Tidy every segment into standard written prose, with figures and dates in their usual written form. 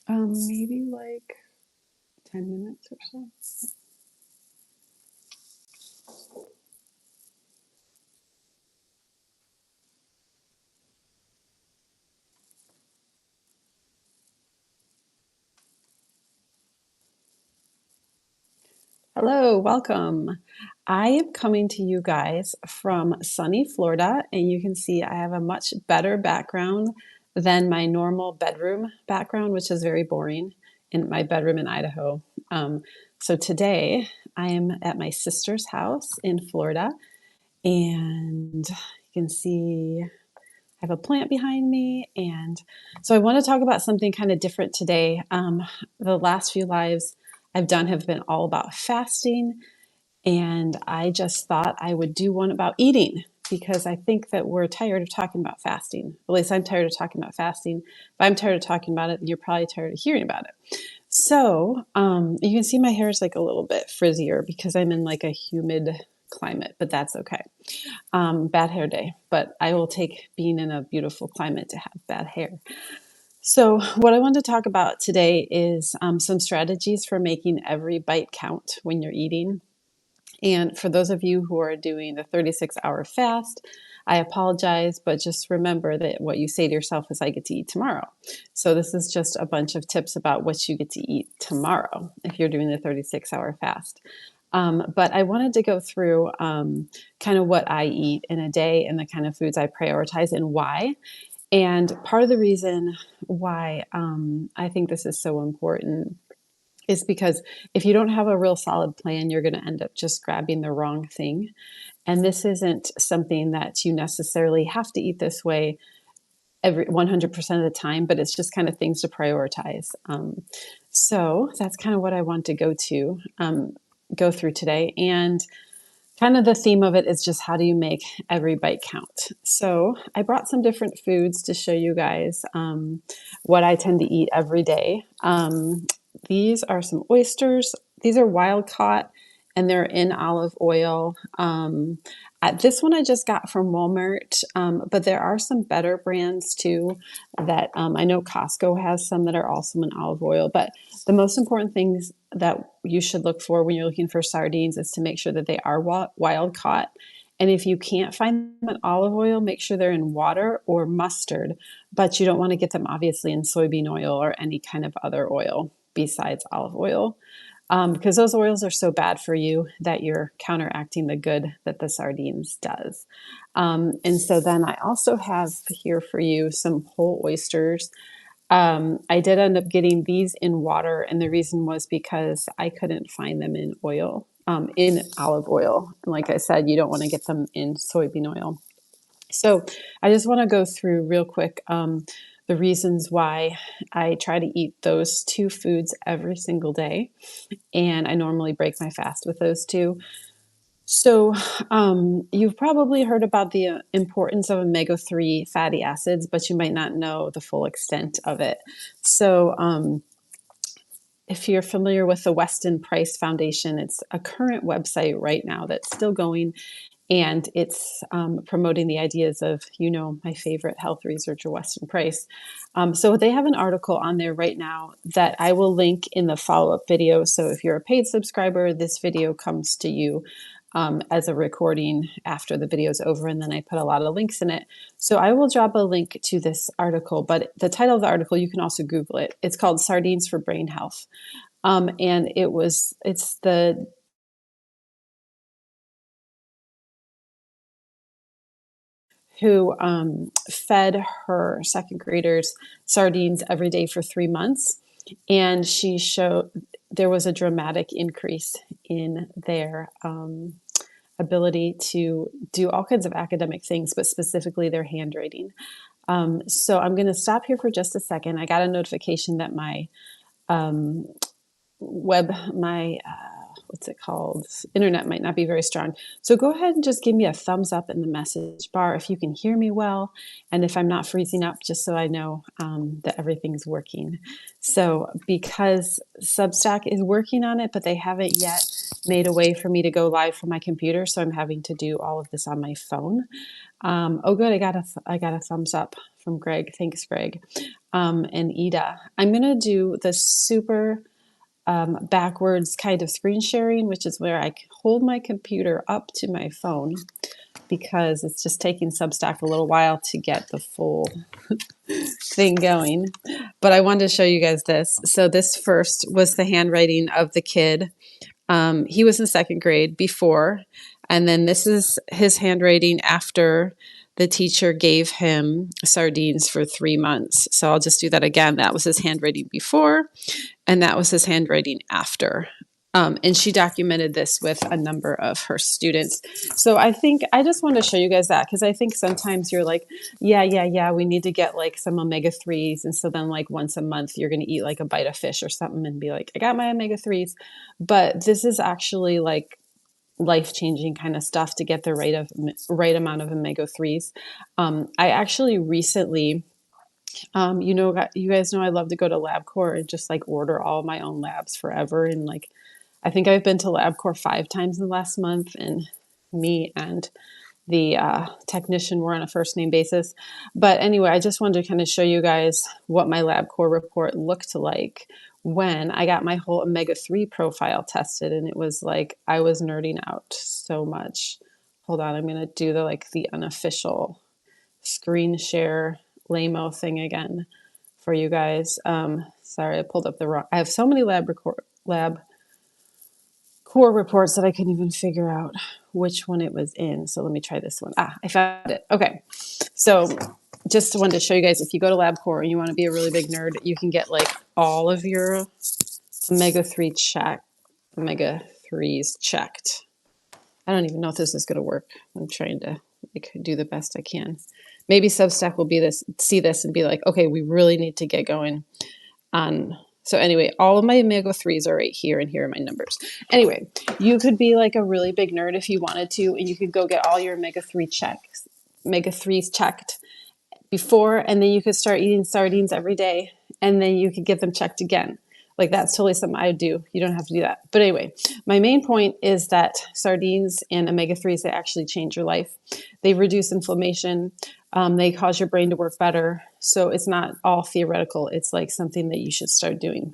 Maybe like 10 minutes or so. Hello, welcome. I am coming to you guys from sunny Florida, and you can see I have a much better background than my normal bedroom background, which is very boring in my bedroom in Idaho. So today I am at my sister's house in Florida, and you can see I have a plant behind me. And so I want to talk about something kind of different today. The last few lives I've done have been all about fasting. And I just thought I would do one about eating because I think that we're tired of talking about fasting. At least I'm tired of talking about fasting. If I'm tired of talking about it, you're probably tired of hearing about it. So you can see my hair is like a little bit frizzier because I'm in like a humid climate, but that's okay. Bad hair day, but I will take being in a beautiful climate to have bad hair. So, what I want to talk about today is some strategies for making every bite count when you're eating. And for those of you who are doing the 36-hour fast, I apologize, but just remember that what you say to yourself is, I get to eat tomorrow. So this is just a bunch of tips about what you get to eat tomorrow if you're doing the 36-hour fast. But I wanted to go through kind of what I eat in a day and the kind of foods I prioritize and why. And part of the reason why I think this is so important is because if you don't have a real solid plan, you're going to end up just grabbing the wrong thing. And this isn't something that you necessarily have to eat this way every 100% of the time, but it's just kind of things to prioritize. So that's kind of what I want to go through today. And kind of the theme of it is just how do you make every bite count? So I brought some different foods to show you guys what I tend to eat every day. These are some oysters. These are wild caught and they're in olive oil. This one I just got from Walmart, but there are some better brands too that I know Costco has some that are also in olive oil. But the most important things that you should look for when you're looking for sardines is to make sure that they are wild caught. And if you can't find them in olive oil, make sure they're in water or mustard, but you don't want to get them obviously in soybean oil or any kind of other oil besides olive oil, because those oils are so bad for you that you're counteracting the good that the sardines does. And so then I also have here for you some whole oysters. I did end up getting these in water, and the reason was because I couldn't find them in oil, in olive oil. And like I said, you don't want to get them in soybean oil. So I just want to go through real quick the reasons why I try to eat those two foods every single day. And I normally break my fast with those two. So you've probably heard about the importance of omega-3 fatty acids, but you might not know the full extent of it. So if you're familiar with the Weston Price Foundation, it's a current website right now that's still going. And it's promoting the ideas of, my favorite health researcher, Weston Price. So they have an article on there right now that I will link in the follow-up video. So if you're a paid subscriber, this video comes to you as a recording after the video is over. And then I put a lot of links in it. So I will drop a link to this article. But the title of the article, you can also Google it. It's called Sardines for Brain Health. And it's the who fed her second graders sardines every day for 3 months. And she showed there was a dramatic increase in their ability to do all kinds of academic things, but specifically their handwriting. So I'm going to stop here for just a second. I got a notification that my what's it called? Internet might not be very strong. So go ahead and just give me a thumbs up in the message bar if you can hear me well. And if I'm not freezing up, just so I know that everything's working. So because Substack is working on it, but they haven't yet made a way for me to go live from my computer. So I'm having to do all of this on my phone. Oh, good. I got a thumbs up from Greg. Thanks, Greg. And Ida. I'm gonna do the super backwards kind of screen sharing, which is where I hold my computer up to my phone because it's just taking Substack a little while to get the full thing going. But I wanted to show you guys this. So this first was the handwriting of the kid. He was in second grade before, and then this is his handwriting after the teacher gave him sardines for 3 months. So I'll just do that again. That was his handwriting before, and that was his handwriting after. And she documented this with a number of her students. So I think I just want to show you guys that because I think sometimes you're like, yeah, we need to get like some omega 3s. And so then, like, once a month, you're going to eat like a bite of fish or something and be like, I got my omega 3s. But this is actually like life-changing kind of stuff to get the right amount of omega 3s. I actually recently, you guys know I love to go to LabCorp and just like order all my own labs forever. And like, I think I've been to LabCorp 5 times in the last month, and me and the technician were on a first name basis. But anyway, I just wanted to kind of show you guys what my LabCorp report looked like when I got my whole omega 3 profile tested. And it was like, I was nerding out so much. Hold on, I'm going to do the unofficial screen share Lamo thing again for you guys. Sorry, I pulled up the wrong. I have so many lab core reports that I couldn't even figure out which one it was in. So let me try this one. I found it. Okay. So just wanted to show you guys, if you go to LabCorp and you want to be a really big nerd, you can get like all of your omega 3s checked. I don't even know if this is going to work. I'm trying to do the best I can. Maybe Substack will see this and be like, okay, we really need to get going on. So anyway, all of my omega 3s are right here, and here are my numbers. Anyway, you could be like a really big nerd if you wanted to, and you could go get all your omega 3s checked before, and then you could start eating sardines every day, and then you could get them checked again. Like, that's totally something I would do. You don't have to do that. But anyway, my main point is that sardines and omega 3s, they actually change your life. They reduce inflammation. They cause your brain to work better. So it's not all theoretical. It's like something that you should start doing.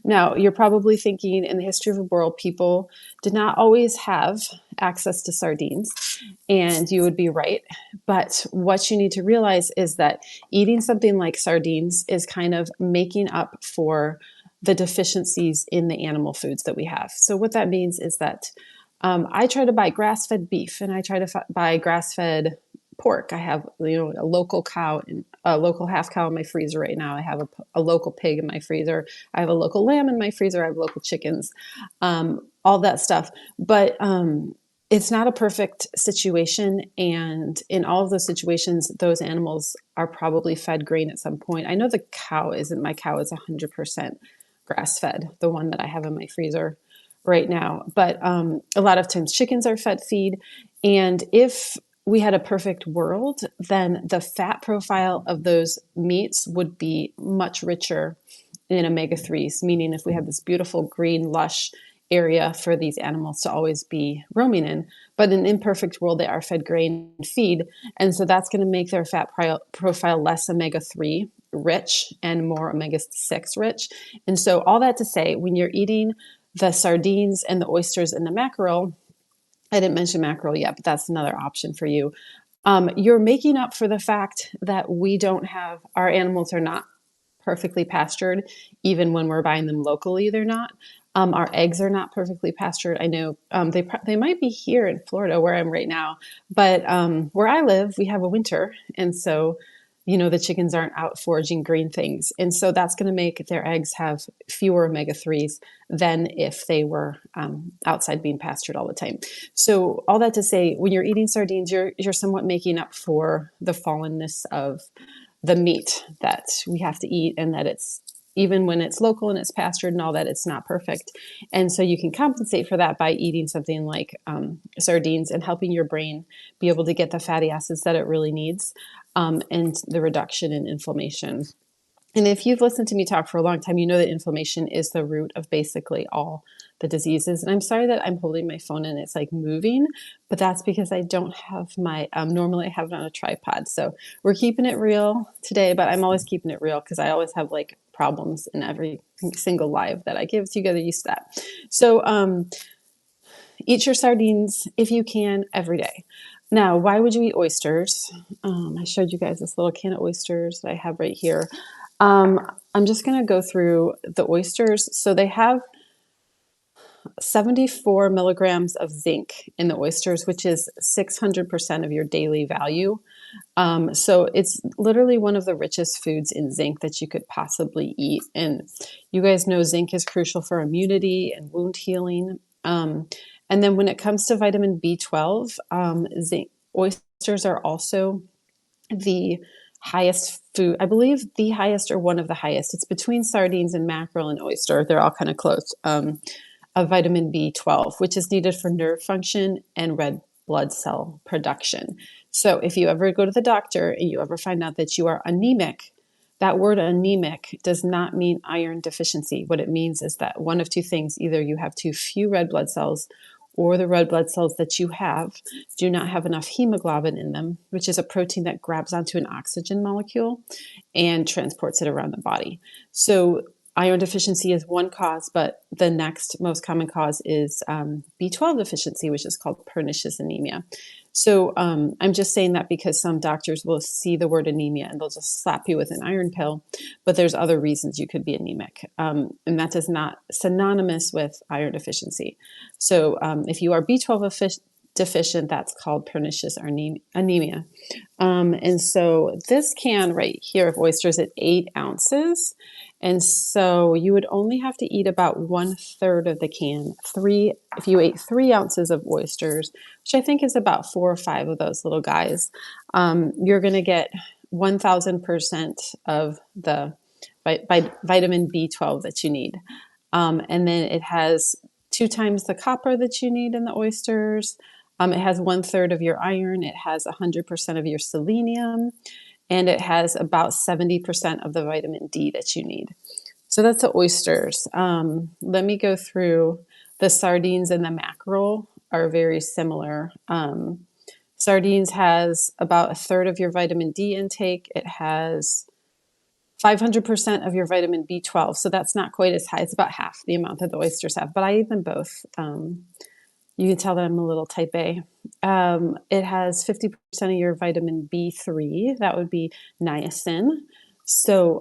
Now, you're probably thinking, in the history of the world, people did not always have access to sardines, and you would be right. But what you need to realize is that eating something like sardines is kind of making up for the deficiencies in the animal foods that we have. So what that means is that I try to buy grass-fed beef, and I try to buy grass-fed pork. I have, a local cow, and a local half cow in my freezer right now. I have a local pig in my freezer. I have a local lamb in my freezer. I have local chickens, all that stuff. But it's not a perfect situation. And in all of those situations, those animals are probably fed grain at some point. I know the cow isn't. My cow is 100% grass fed, the one that I have in my freezer right now. But a lot of times chickens are fed feed. And if we had a perfect world, then the fat profile of those meats would be much richer in omega 3s, meaning if we had this beautiful green, lush area for these animals to always be roaming in. But in an imperfect world, they are fed grain feed. And so that's going to make their fat profile less omega 3 rich and more omega 6 rich. And so all that to say, when you're eating the sardines and the oysters and the mackerel, I didn't mention mackerel yet, but that's another option for you. You're making up for the fact that our animals are not perfectly pastured. Even when we're buying them locally, they're not. Our eggs are not perfectly pastured. I know they might be here in Florida where I'm right now, but where I live, we have a winter. And so the chickens aren't out foraging green things. And so that's going to make their eggs have fewer omega 3s than if they were outside being pastured all the time. So all that to say, when you're eating sardines, you're somewhat making up for the fallenness of the meat that we have to eat, and that it's, even when it's local and it's pastured and all that, it's not perfect. And so you can compensate for that by eating something like sardines and helping your brain be able to get the fatty acids that it really needs, and the reduction in inflammation. And if you've listened to me talk for a long time, you know that inflammation is the root of basically all the diseases. And I'm sorry that I'm holding my phone and it's like moving, but that's because I don't have my, normally I have it on a tripod. So we're keeping it real today, but I'm always keeping it real because I always have like problems in every single live that I give. So you got to use that. So eat your sardines if you can every day. Now, why would you eat oysters? I showed you guys this little can of oysters that I have right here. I'm just going to go through the oysters. So they have 74 milligrams of zinc in the oysters, which is 600% of your daily value. So it's literally one of the richest foods in zinc that you could possibly eat. And you guys know zinc is crucial for immunity and wound healing. And then when it comes to vitamin B12, zinc oysters are also the highest food, I believe the highest or one of the highest. It's between sardines and mackerel and oyster. They're all kind of close. Of vitamin B12, which is needed for nerve function and red blood cell production. So if you ever go to the doctor and you ever find out that you are anemic, that word anemic does not mean iron deficiency. What it means is that one of two things: either you have too few red blood cells, or the red blood cells that you have do not have enough hemoglobin in them, which is a protein that grabs onto an oxygen molecule and transports it around the body. So iron deficiency is one cause, but the next most common cause is B12 deficiency, which is called pernicious anemia. So I'm just saying that because some doctors will see the word anemia and they'll just slap you with an iron pill, but there's other reasons you could be anemic. And that is not synonymous with iron deficiency. So if you are B12 deficient, that's called pernicious anemia. And so this can right here of oysters at 8 ounces. And so you would only have to eat about 1/3 of the can. If you ate 3 ounces of oysters, which I think is about 4 or 5 of those little guys, you're going to get 1,000% of the vitamin B12 that you need. And then it has 2 times the copper that you need in the oysters. It has 1/3 of your iron. It has 100% of your selenium, and it has about 70% of the vitamin D that you need. So that's the oysters. Let me go through the sardines and the mackerel are very similar. Sardines has about 1/3 of your vitamin D intake. It has 500% of your vitamin B12. So that's not quite as high. It's about half the amount that the oysters have, but I eat them both. You can tell that I'm a little type A. It has 50% of your vitamin B3. That would be niacin. So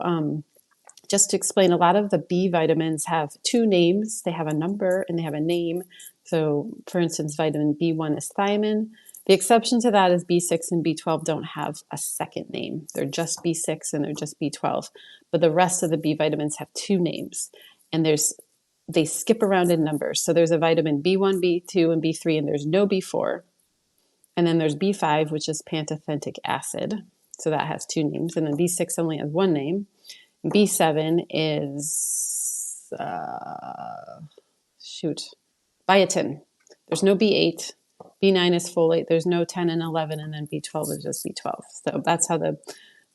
just to explain, a lot of the B vitamins have 2 names. They have a number and they have a name. So for instance, vitamin B1 is thiamine. The exception to that is B6 and B12 don't have a second name. They're just B6 and they're just B12. But the rest of the B vitamins have 2 names. And they skip around in numbers. So there's a vitamin B1, B2, and B3, and there's no B4. And then there's B5, which is pantothenic acid. So that has 2 names. And then B6 only has 1 name. B7 is, biotin. There's no B8. B9 is folate. There's no 10 and 11, and then B12 is just B12. So that's how the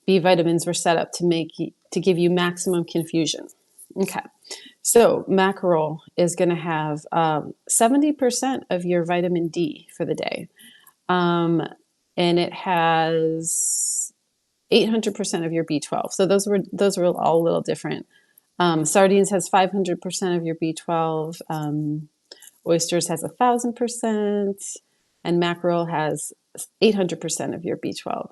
B vitamins were set up to give you maximum confusion. Okay. So mackerel is going to have 70% of your vitamin D for the day. And it has 800% of your B12. So those were all a little different. Sardines has 500% of your B12. Oysters has 1,000%, and mackerel has 800% of your B12.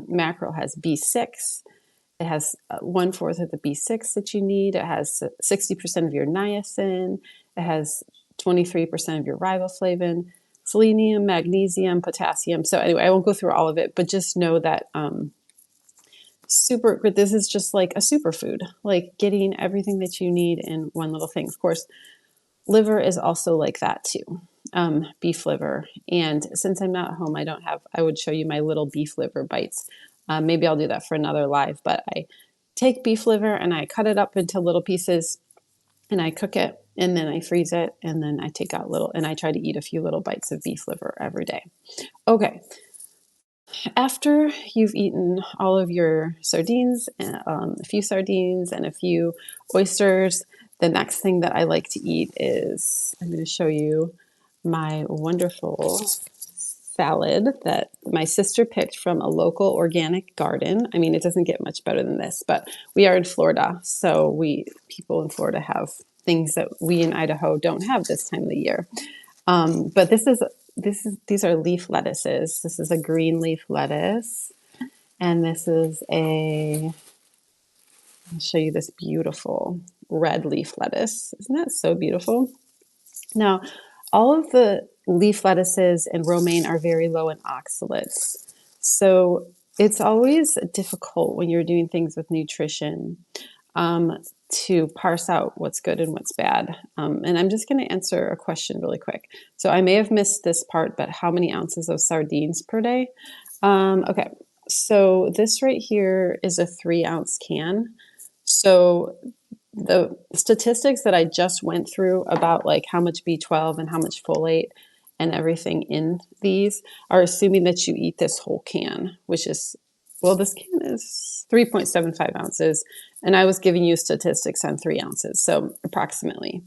Mackerel has B6. It has 1/4 of the B6 that you need. It has 60% of your niacin. It has 23% of your riboflavin, selenium, magnesium, potassium. So anyway, I won't go through all of it, but just know that this is just like a superfood, like getting everything that you need in one little thing. Of course, liver is also like that too, beef liver. And since I'm not home, I would show you my little beef liver bites. Maybe I'll do that for another live, but I take beef liver and I cut it up into little pieces and I cook it and then I freeze it and then I take out and I try to eat a few little bites of beef liver every day. Okay. After you've eaten all of your sardines, a few sardines and a few oysters, the next thing that I like to eat is, I'm going to show you my wonderful salad that my sister picked from a local organic garden. I mean, it doesn't get much better than this, but we are in Florida, so people in Florida have things that we in Idaho don't have this time of the year. But these are leaf lettuces. This is a green leaf lettuce, and this is I'll show you this beautiful red leaf lettuce. Isn't that so beautiful? Now, all of the leaf lettuces and romaine are very low in oxalates. So it's always difficult when you're doing things with nutrition to parse out what's good and what's bad. And I'm just going to answer a question really quick. So I may have missed this part, but how many ounces of sardines per day? Okay, so this right here is a 3-ounce can. So the statistics that I just went through about like how much B12 and how much folate and everything in these are assuming that you eat this whole can, which is, well, this can is 3.75 ounces. And I was giving you statistics on 3 ounces, so approximately.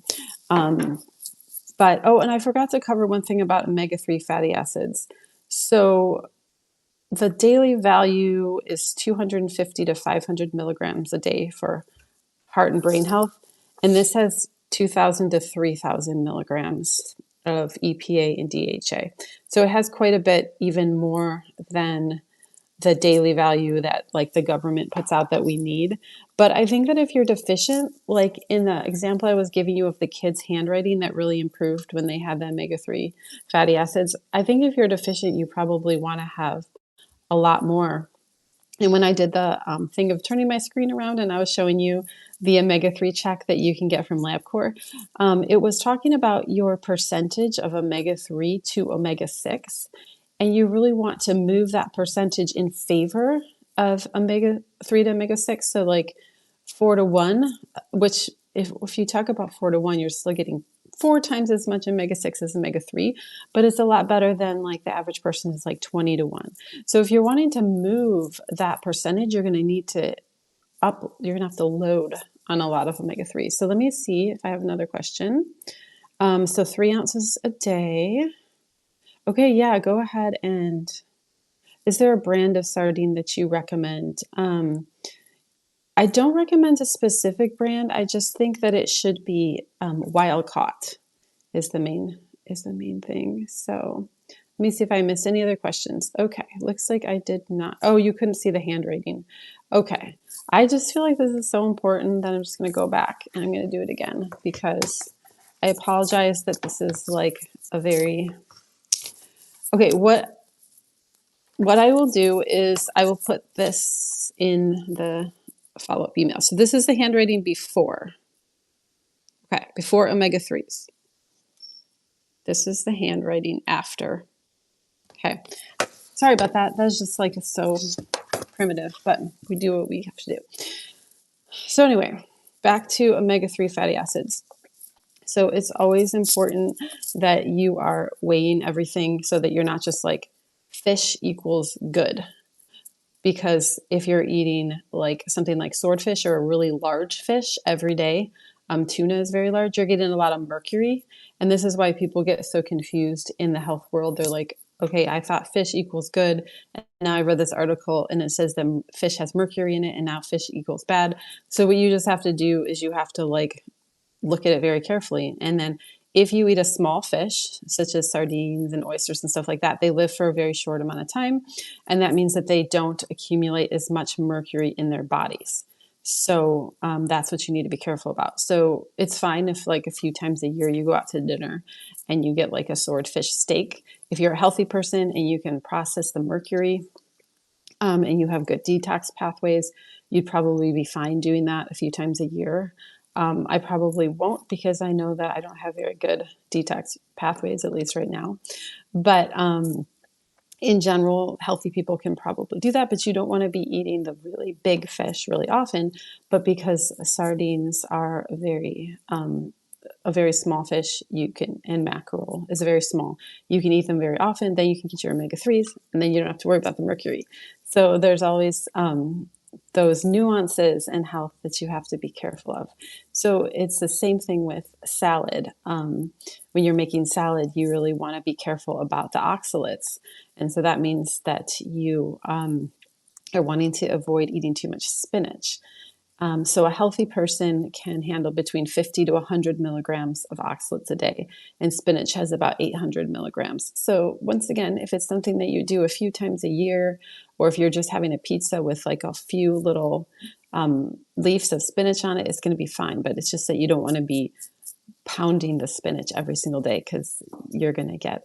Oh, and I forgot to cover one thing about omega-3 fatty acids. So the daily value is 250 to 500 milligrams a day for heart and brain health. And this has 2,000 to 3,000 milligrams of EPA and DHA. So it has quite a bit, even more than the daily value that like the government puts out that we need. But I think that if you're deficient, like in the example I was giving you of the kids' handwriting that really improved when they had the omega-3 fatty acids, I think if you're deficient, you probably want to have a lot more. And when I did the thing of turning my screen around and I was showing you the omega-3 check that you can get from LabCorp, it was talking about your percentage of omega-3 to omega-6. And you really want to move that percentage in favor of omega-3 to omega-6. So like 4-to-1, which if you talk about 4-to-1, you're still getting 4 times as much omega-6 as omega-3, but it's a lot better than like the average person is like 20-to-1. So if you're wanting to move that percentage, you're going to need to you're going to have to load on a lot of omega-3. So let me see if I have another question. So 3 ounces a day. Okay, yeah, go ahead and is there a brand of sardine that you recommend? I don't recommend a specific brand. I just think that it should be wild caught is the main thing. So let me see if I missed any other questions. Okay, looks like I did not. Oh, you couldn't see the handwriting. Okay, I just feel like this is so important that I'm just going to go back and I'm going to do it again because I apologize that this is like a very okay. What I will do is I will put this in the follow-up email. So this is the handwriting before. Okay, before omega-3s. This is the handwriting after. Okay, sorry about that. That's just like so primitive, but we do what we have to do. So anyway, back to omega-3 fatty acids. So it's always important that you are weighing everything so that you're not just like fish equals good. Because if you're eating like something like swordfish or a really large fish every day, tuna is very large, you're getting a lot of mercury. And this is why people get so confused in the health world. They're like, okay, I thought fish equals good. And now I read this article and it says that fish has mercury in it and now fish equals bad. So what you just have to do is you have to like look at it very carefully. And then if you eat a small fish, such as sardines and oysters and stuff like that, they live for a very short amount of time. And that means that they don't accumulate as much mercury in their bodies. So that's what you need to be careful about. So it's fine if like a few times a year you go out to dinner and you get like a swordfish steak. If you're a healthy person and you can process the mercury and you have good detox pathways, you'd probably be fine doing that a few times a year. I probably won't because I know that I don't have very good detox pathways, at least right now. But in general, healthy people can probably do that, but you don't want to be eating the really big fish really often. But because sardines are very a very small fish, you can, and mackerel is very small. You can eat them very often, then you can get your omega-3s, and then you don't have to worry about the mercury. So there's always those nuances in health that you have to be careful of. So it's the same thing with salad. When you're making salad, you really want to be careful about the oxalates. And so that means that you are wanting to avoid eating too much spinach. So a healthy person can handle between 50 to 100 milligrams of oxalates a day, and spinach has about 800 milligrams. So once again, if it's something that you do a few times a year, or if you're just having a pizza with like a few little leaves of spinach on it, it's going to be fine. But it's just that you don't want to be pounding the spinach every single day because you're going to get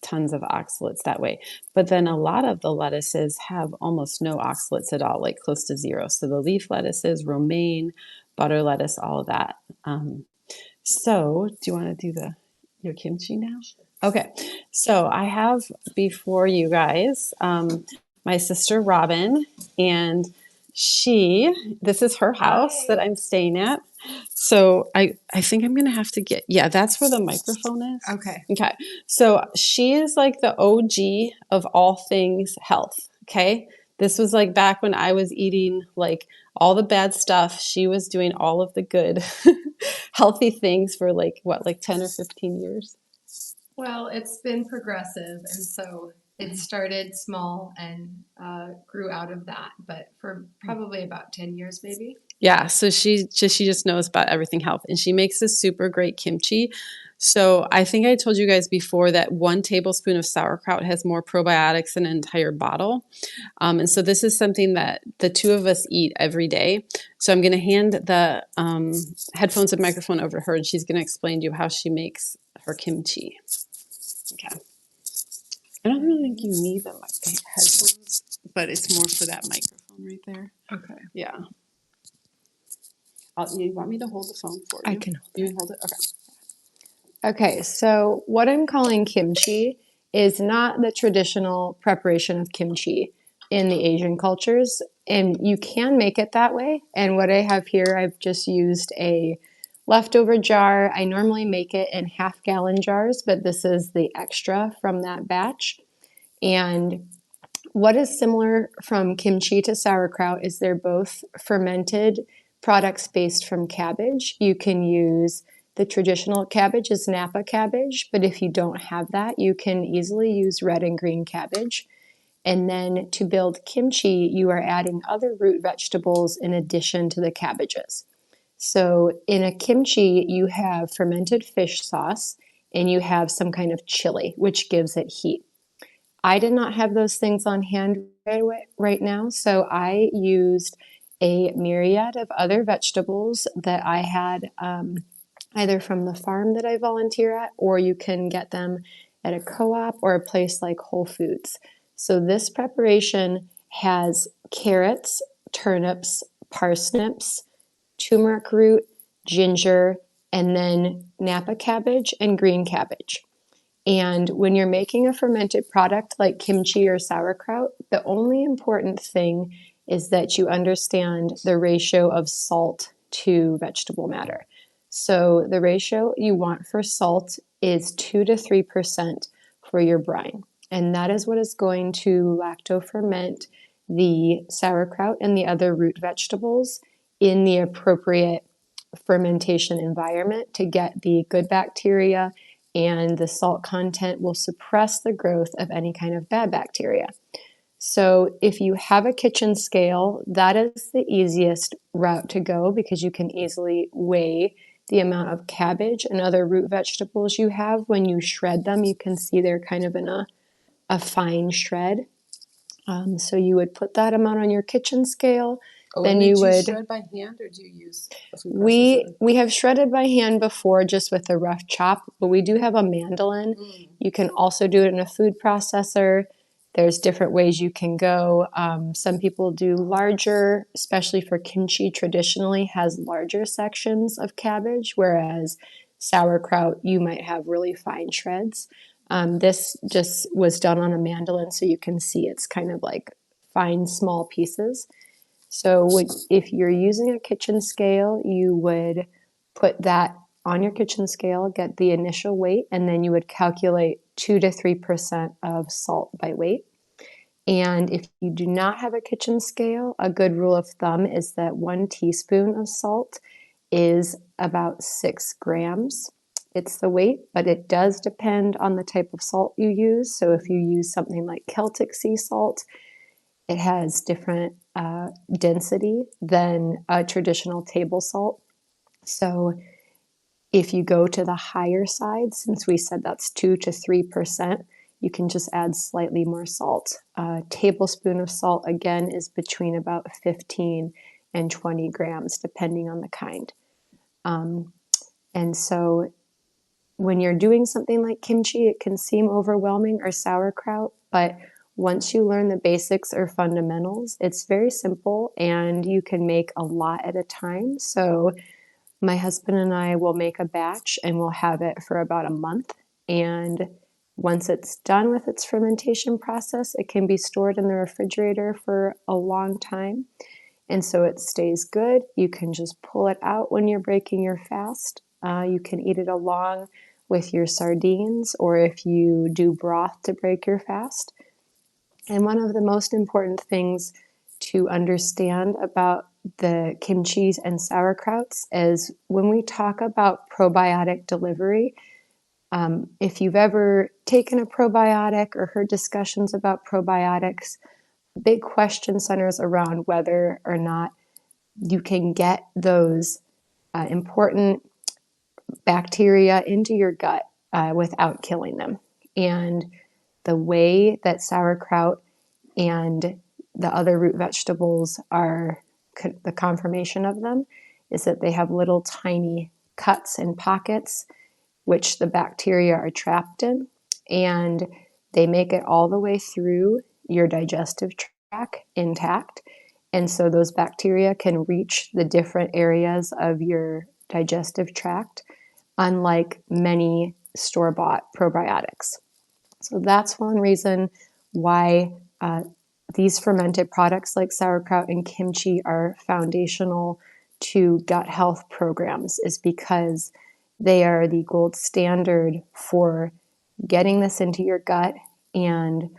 tons of oxalates that way. But then a lot of the lettuces have almost no oxalates at all, like close to zero. So the leaf lettuces, romaine, butter lettuce, all of that. So do you want to do your kimchi now? Okay. So I have before you guys my sister Robyn, and this is her house that I'm staying at. So I think I'm going to have to yeah, that's where the microphone is. Okay. Okay. So she is like the OG of all things health. Okay. This was like back when I was eating like all the bad stuff. She was doing all of the good, healthy things for like 10 or 15 years? Well, it's been progressive, and so it started small and grew out of that, but for probably about 10 years, maybe. Yeah, so she just knows about everything health, and she makes this super great kimchi. So I think I told you guys before that 1 tablespoon of sauerkraut has more probiotics than an entire bottle. And so this is something that the two of us eat every day. So I'm going to hand the headphones and microphone over to her, and she's going to explain to you how she makes her kimchi. Okay. I don't really think you need the headphones, but it's more for that microphone right there. Okay. Yeah. You want me to hold the phone for you? I can hold it. You can hold it? Okay. Okay, so what I'm calling kimchi is not the traditional preparation of kimchi in the Asian cultures, and you can make it that way. And what I have here, I've just used a leftover jar. I normally make it in half-gallon jars, but this is the extra from that batch. And what is similar from kimchi to sauerkraut is they're both fermented products based from cabbage. You can use the traditional cabbage is Napa cabbage, but if you don't have that, you can easily use red and green cabbage. And then to build kimchi, you are adding other root vegetables in addition to the cabbages. So in a kimchi, you have fermented fish sauce and you have some kind of chili, which gives it heat. I did not have those things on hand right now, so I used a myriad of other vegetables that I had either from the farm that I volunteer at, or you can get them at a co-op or a place like Whole Foods. So this preparation has carrots, turnips, parsnips, turmeric root, ginger, and then Napa cabbage and green cabbage. And when you're making a fermented product like kimchi or sauerkraut, the only important thing is that you understand the ratio of salt to vegetable matter. So the ratio you want for salt is 2 to 3% for your brine. And that is what is going to lacto-ferment the sauerkraut and the other root vegetables in the appropriate fermentation environment to get the good bacteria, and the salt content will suppress the growth of any kind of bad bacteria. So if you have a kitchen scale, that is the easiest route to go because you can easily weigh the amount of cabbage and other root vegetables you have. When you shred them, you can see they're kind of in a fine shred. So you would put that amount on your kitchen scale. Then you would shred by hand, or do you use a food processor? We have shredded by hand before just with a rough chop, but we do have a mandolin. You can also do it in a food processor. There's different ways you can go. Some people do larger, especially for kimchi traditionally has larger sections of cabbage, whereas sauerkraut, you might have really fine shreds. This just was done on a mandolin, so you can see it's kind of like fine, small pieces. So if you're using a kitchen scale, you would put that on your kitchen scale, get the initial weight, and then you would calculate 2 to 3% of salt by weight. And if you do not have a kitchen scale, a good rule of thumb is that 1 teaspoon of salt is about 6 grams. It's the weight, but it does depend on the type of salt you use. So if you use something like Celtic sea salt, it has different density than a traditional table salt. So if you go to the higher side, since we said that's 2 to 3%, you can just add slightly more salt. A tablespoon of salt, again, is between about 15 and 20 grams, depending on the kind. And so when you're doing something like kimchi, it can seem overwhelming, or sauerkraut, but once you learn the basics or fundamentals, it's very simple and you can make a lot at a time. So my husband and I will make a batch and we'll have it for about a month. And once it's done with its fermentation process, it can be stored in the refrigerator for a long time. And so it stays good. You can just pull it out when you're breaking your fast. You can eat it along with your sardines, or if you do broth to break your fast. And one of the most important things to understand about the kimchi and sauerkrauts is when we talk about probiotic delivery, if you've ever taken a probiotic or heard discussions about probiotics, big question centers around whether or not you can get those important bacteria into your gut without killing them. And the way that sauerkraut and the other root vegetables are, the conformation of them is that they have little tiny cuts and pockets which the bacteria are trapped in, and they make it all the way through your digestive tract intact. And so those bacteria can reach the different areas of your digestive tract, unlike many store-bought probiotics. So that's one reason why these fermented products like sauerkraut and kimchi are foundational to gut health programs, is because they are the gold standard for getting this into your gut. And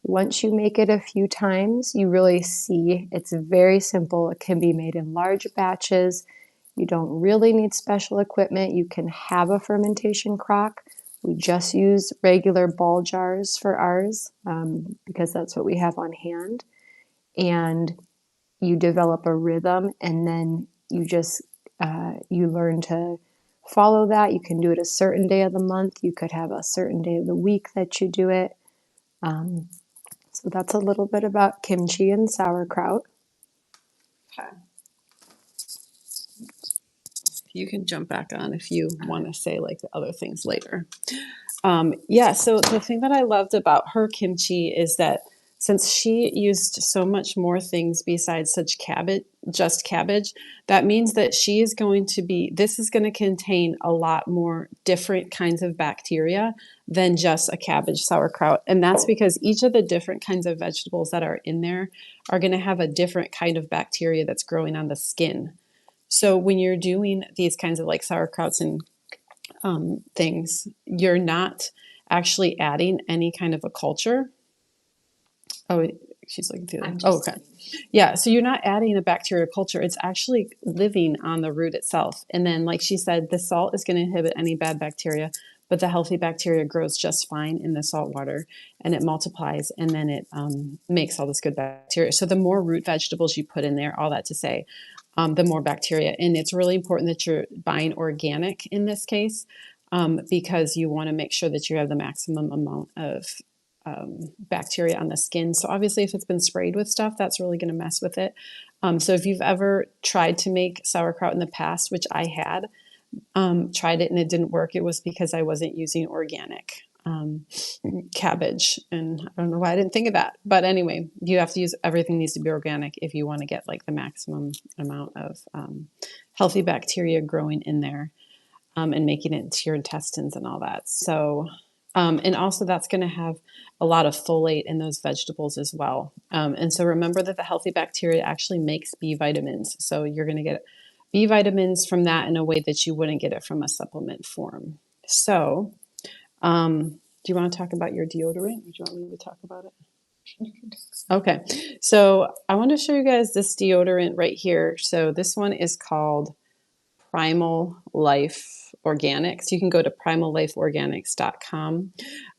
once you make it a few times, you really see it's very simple. It can be made in large batches. You don't really need special equipment. You can have a fermentation crock. We just use regular ball jars for ours because that's what we have on hand. And you develop a rhythm, and then you just you learn to follow that. You can do it a certain day of the month. You could have a certain day of the week that you do it. So that's a little bit about kimchi and sauerkraut. Okay. You can jump back on if you want to say like the other things later. Yeah, so the thing that I loved about her kimchi is that since she used so much more things besides just cabbage, that means that this is going to contain a lot more different kinds of bacteria than just a cabbage sauerkraut. And that's because each of the different kinds of vegetables that are in there are going to have a different kind of bacteria that's growing on the skin. So when you're doing these kinds of like sauerkrauts and things, you're not actually adding any kind of a culture. Oh, she's looking through that. Oh, okay. Yeah, so you're not adding a bacterial culture. It's actually living on the root itself. And then, like she said, the salt is going to inhibit any bad bacteria, but the healthy bacteria grows just fine in the salt water, and it multiplies, and then it makes all this good bacteria. So the more root vegetables you put in there, all that to say, the more bacteria. And it's really important that you're buying organic in this case, because you want to make sure that you have the maximum amount of bacteria on the skin. So obviously if it's been sprayed with stuff, that's really going to mess with it. So if you've ever tried to make sauerkraut in the past, which I had, tried it and it didn't work, it was because I wasn't using organic cabbage. And I don't know why I didn't think of that. But anyway, you have to use, everything needs to be organic if you want to get like the maximum amount of healthy bacteria growing in there and making it into your intestines and all that. So, and also that's going to have a lot of folate in those vegetables as well. And so remember that the healthy bacteria actually makes B vitamins. So you're going to get B vitamins from that in a way that you wouldn't get it from a supplement form. So, do you want to talk about your deodorant? Or do you want me to talk about it? Okay, so I want to show you guys this deodorant right here. So this one is called Primal Life Organics. You can go to primallifeorganics.com.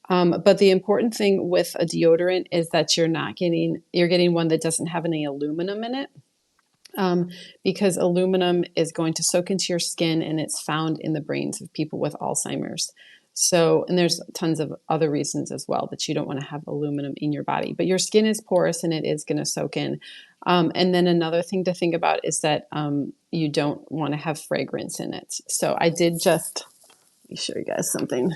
But the important thing with a deodorant is that you're getting one that doesn't have any aluminum in it. Because aluminum is going to soak into your skin and it's found in the brains of people with Alzheimer's. So, and there's tons of other reasons as well that you don't want to have aluminum in your body, but your skin is porous and it is going to soak in. And then another thing to think about is that you don't want to have fragrance in it. So I did just, let me show you guys something.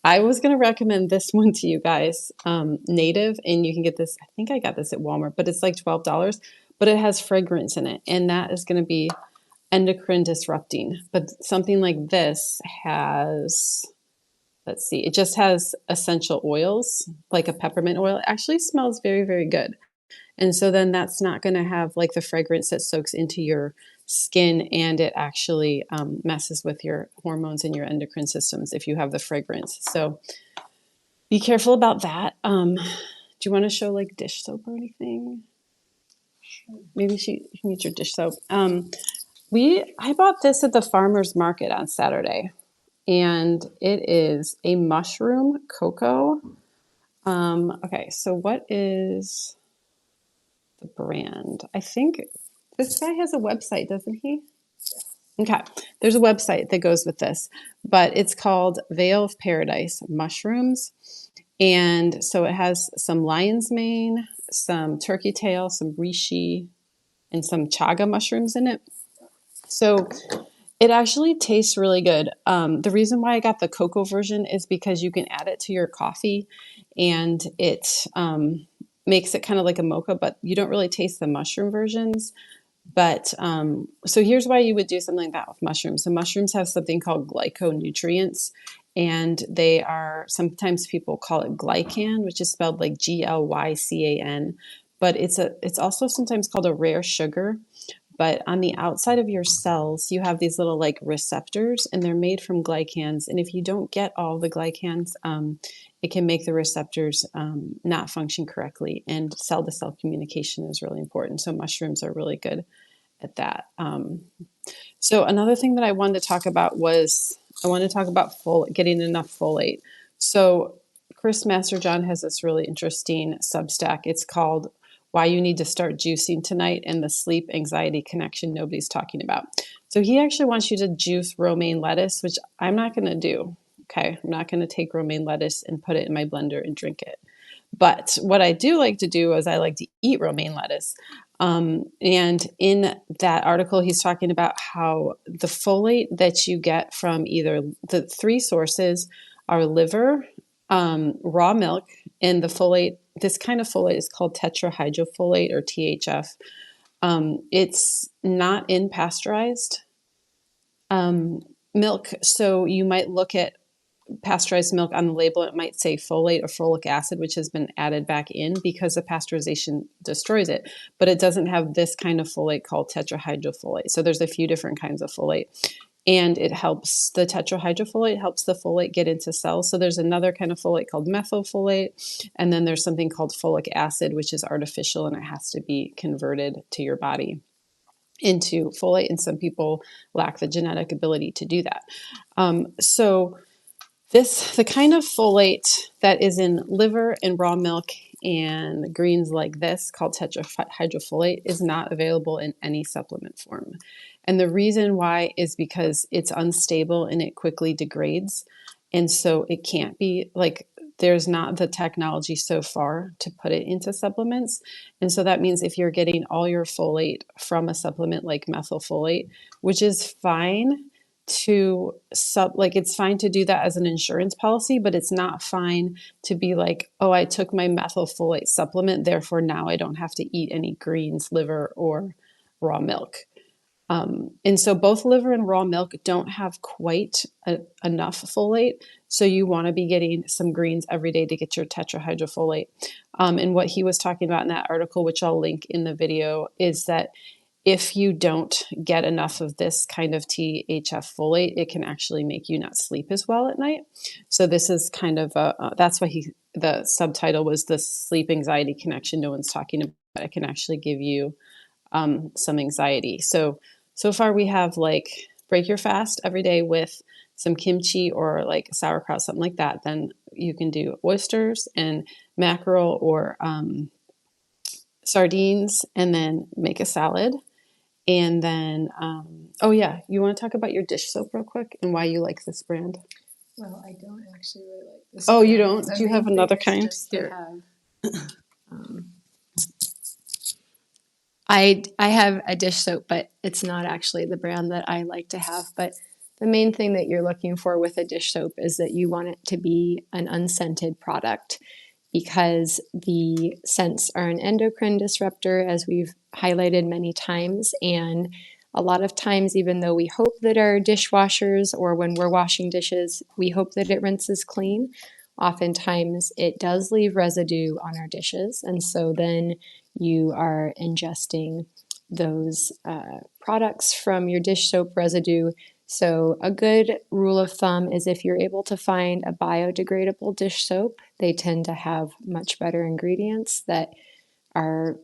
I was going to recommend this one to you guys, Native, and you can get this. I think I got this at Walmart, but it's like $12, but it has fragrance in it, and that is going to be endocrine disrupting. But something like this has, let's see, it just has essential oils, like a peppermint oil. It actually smells very, very good. And so then that's not going to have like the fragrance that soaks into your skin, and it actually messes with your hormones and your endocrine systems if you have the fragrance. So be careful about that. Do you want to show like dish soap or anything? Maybe you can use your dish soap. I bought this at the farmer's market on Saturday, and it is a mushroom cocoa. Okay, so what is the brand? I think this guy has a website, doesn't he? Okay, there's a website that goes with this, but it's called Veil of Paradise Mushrooms. And so it has some lion's mane, some turkey tail, some reishi, and some chaga mushrooms in it. So it actually tastes really good. The reason why I got the cocoa version is because you can add it to your coffee and it makes it kind of like a mocha, but you don't really taste the mushroom versions. But so here's why you would do something like that with mushrooms. So mushrooms have something called glyconutrients, and they are, sometimes people call it glycan, which is spelled like Glycan, but it's also sometimes called a rare sugar. But on the outside of your cells, you have these little like receptors, and they're made from glycans. And if you don't get all the glycans, it can make the receptors not function correctly. And cell to cell communication is really important. So mushrooms are really good at that. So another thing that I wanted to talk about was I wanted to talk about getting enough folate. So Chris Masterjohn has this really interesting Substack. It's called Why You Need to Start Juicing Tonight and the Sleep Anxiety Connection Nobody's Talking About. So he actually wants you to juice romaine lettuce, which I'm not going to do. Okay, I'm not going to take romaine lettuce and put it in my blender and drink it. But what I do like to do is I like to eat romaine lettuce. And in that article, he's talking about how the folate that you get from either the three sources are liver, raw milk, and the folate. This kind of folate is called tetrahydrofolate or THF. It's not in pasteurized milk, so you might look at pasteurized milk on the label. It might say folate or folic acid, which has been added back in because the pasteurization destroys it. But it doesn't have this kind of folate called tetrahydrofolate. So there's a few different kinds of folate. And it helps, the tetrahydrofolate helps the folate get into cells. So there's another kind of folate called methylfolate. And then there's something called folic acid, which is artificial and it has to be converted to your body into folate. And some people lack the genetic ability to do that. The kind of folate that is in liver and raw milk and greens like this, called tetrahydrofolate, is not available in any supplement form. And the reason why is because it's unstable and it quickly degrades. And so it can't be like, there's not the technology so far to put it into supplements. And so that means if you're getting all your folate from a supplement like methylfolate, which is fine, it's fine to do that as an insurance policy, but it's not fine to be like, oh, I took my methylfolate supplement, therefore now I don't have to eat any greens, liver, or raw milk. And so both liver and raw milk don't have quite enough folate. So you want to be getting some greens every day to get your tetrahydrofolate. And what he was talking about in that article, which I'll link in the video, is that if you don't get enough of this kind of THF folate, it can actually make you not sleep as well at night. So this is kind of that's why the subtitle was the sleep anxiety connection no one's talking about. It can actually give you some anxiety. So far we have like break your fast every day with some kimchi or like sauerkraut, something like that. Then you can do oysters and mackerel or sardines, and then make a salad. And then, oh yeah, you want to talk about your dish soap real quick and why you like this brand? Well, I don't actually really like this Oh, you brand. don't? The Do you have main thing another is kind? just to Here. have. I have a dish soap, but it's not actually the brand that I like to have. But the main thing that you're looking for with a dish soap is that you want it to be an unscented product because the scents are an endocrine disruptor, as we've highlighted many times. And a lot of times, even though we hope that our dishwashers or when we're washing dishes, we hope that it rinses clean, oftentimes it does leave residue on our dishes. And so then you are ingesting those products from your dish soap residue. So, a good rule of thumb is if you're able to find a biodegradable dish soap, they tend to have much better ingredients that are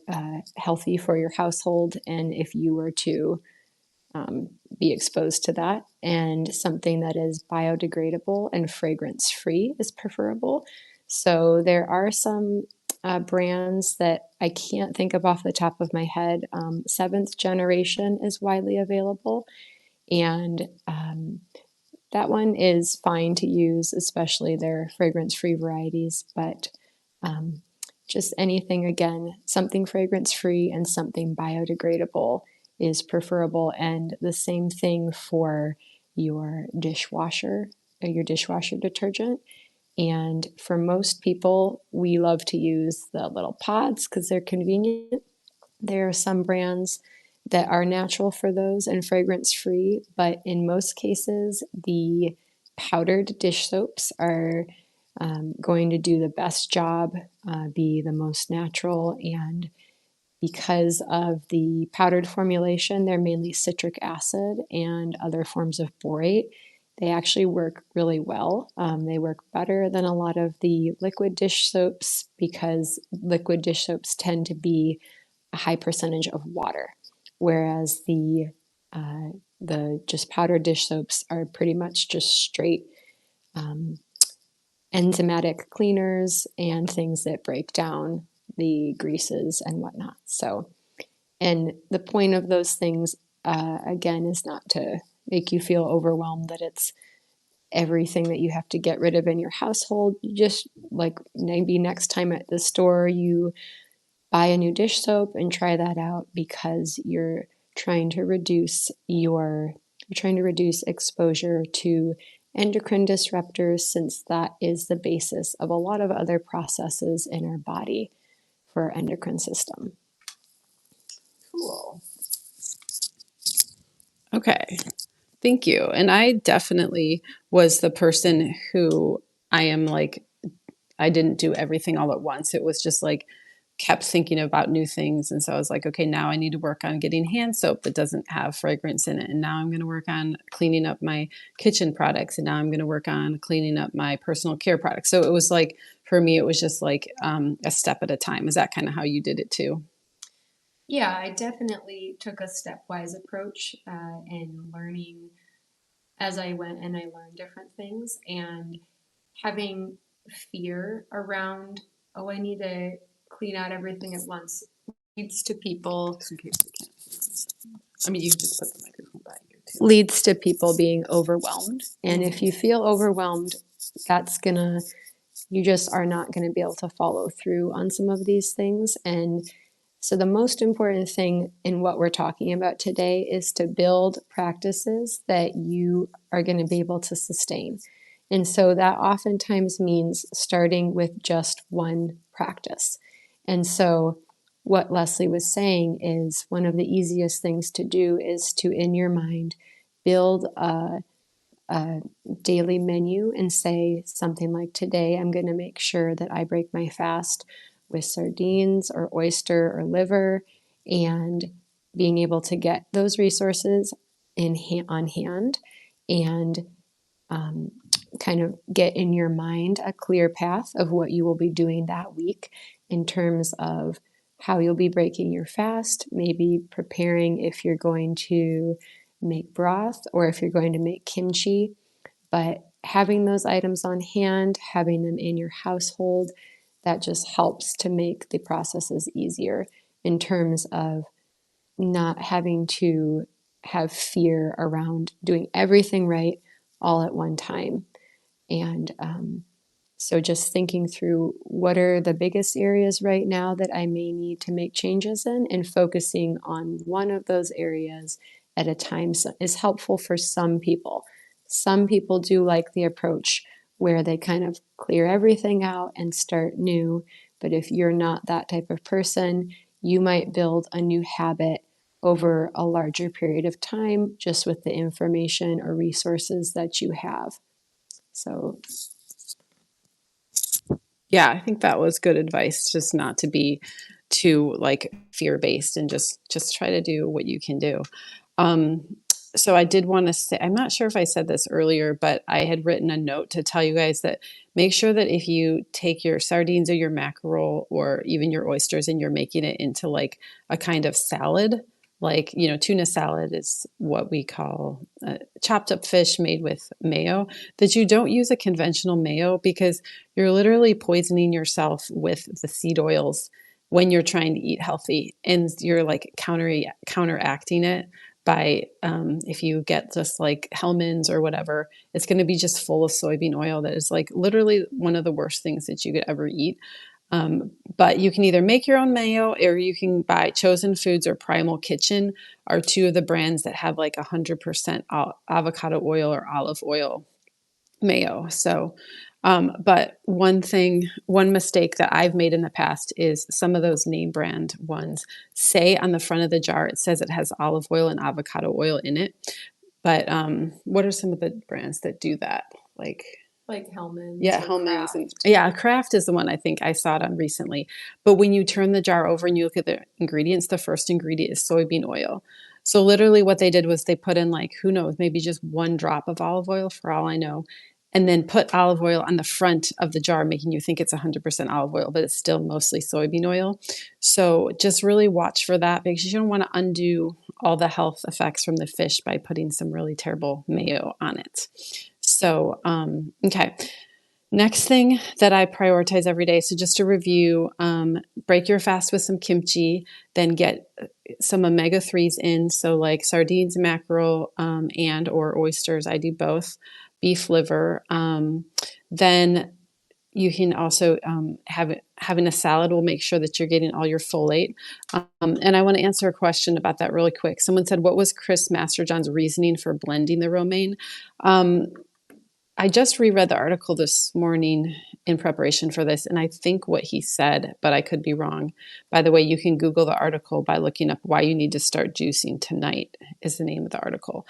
healthy for your household. And if you were to be exposed to that, and something that is biodegradable and fragrance free is preferable. So, there are some brands that I can't think of off the top of my head. Seventh Generation is widely available, and that one is fine to use, especially their fragrance free varieties. But um, just anything, again, something fragrance free and something biodegradable is preferable. And the same thing for your dishwasher, your dishwasher detergent. And for most people, we love to use the little pods because they're convenient. There are some brands that are natural for those and fragrance free, but in most cases, the powdered dish soaps are going to do the best job, be the most natural, and because of the powdered formulation, they're mainly citric acid and other forms of borate. They actually work really well. They work better than a lot of the liquid dish soaps because liquid dish soaps tend to be a high percentage of water, whereas the just powdered dish soaps are pretty much just straight um, enzymatic cleaners and things that break down the greases and whatnot. So, and the point of those things, again, is not to make you feel overwhelmed that it's everything that you have to get rid of in your household. You just like maybe next time at the store, you buy a new dish soap and try that out because trying to reduce your you're trying to reduce exposure to endocrine disruptors since that is the basis of a lot of other processes in our body for our endocrine system. Cool. Okay. Thank you. And I definitely was the person who I am like, I didn't do everything all at once. It was just like kept thinking about new things. And so I was like, okay, now I need to work on getting hand soap that doesn't have fragrance in it. And now I'm going to work on cleaning up my kitchen products. And now I'm going to work on cleaning up my personal care products. So it was like, for me, it was just like a step at a time. Is that kind of how you did it too? Yeah, I definitely took a stepwise approach in learning as I went and I learned different things and having fear around, oh, I need to clean out everything at once leads to people Just in case we can't. I mean, you can just put the microphone by you too. leads to people being overwhelmed. And if you feel overwhelmed, that's gonna you just are not going to be able to follow through on some of these things. And so, the most important thing in what we're talking about today is to build practices that you are going to be able to sustain. And so, that oftentimes means starting with just one practice. And so, what Leslie was saying is one of the easiest things to do is to, in your mind, build a daily menu and say something like, today I'm going to make sure that I break my fast with sardines or oyster or liver. And being able to get those resources on hand and kind of get in your mind a clear path of what you will be doing that week in terms of how you'll be breaking your fast, maybe preparing if you're going to make broth or if you're going to make kimchi. But having those items on hand, having them in your household, that just helps to make the processes easier in terms of not having to have fear around doing everything right all at one time. And so just thinking through what are the biggest areas right now that I may need to make changes in and focusing on one of those areas at a time is helpful for some people. Some people do like the approach where they kind of clear everything out and start new. But if you're not that type of person, you might build a new habit over a larger period of time just with the information or resources that you have. So Yeah, I think that was good advice, just not to be too like fear-based and just try to do what you can do. Um, so I did want to say, I'm not sure if I said this earlier, but I had written a note to tell you guys that make sure that if you take your sardines or your mackerel or even your oysters and you're making it into like a kind of salad, like, tuna salad is what we call chopped up fish made with mayo, that you don't use a conventional mayo because you're literally poisoning yourself with the seed oils when you're trying to eat healthy, and you're like counteracting it by if you get just like Hellman's or whatever, it's going to be just full of soybean oil that is like literally one of the worst things that you could ever eat. But you can either make your own mayo or you can buy Chosen Foods or Primal Kitchen are two of the brands that have like 100% avocado oil or olive oil mayo. So, but one mistake that I've made in the past is some of those name brand ones say on the front of the jar, it says it has olive oil and avocado oil in it. But what are some of the brands that do that? like Hellman's Yeah, or Hellman's and Kraft. yeah, Kraft is the one I think I saw it on recently. But when you turn the jar over and you look at the ingredients, the first ingredient is soybean oil. So literally what they did was they put in like, who knows, maybe just one drop of olive oil for all I know, and then put olive oil on the front of the jar, making you think it's 100% olive oil, but it's still mostly soybean oil. So just really watch for that because you don't want to undo all the health effects from the fish by putting some really terrible mayo on it. So, okay. Next thing that I prioritize every day. So just to review, break your fast with some kimchi, then get some omega-3s in. So like sardines, mackerel, and or oysters. I do both. Beef liver. Then you can also having a salad will make sure that you're getting all your folate. And I want to answer a question about that really quick. Someone said, what was Chris Masterjohn's reasoning for blending the romaine? I just reread the article this morning in preparation for this, and I think what he said, but I could be wrong. By the way, you can Google the article by looking up why you need to start juicing tonight is the name of the article.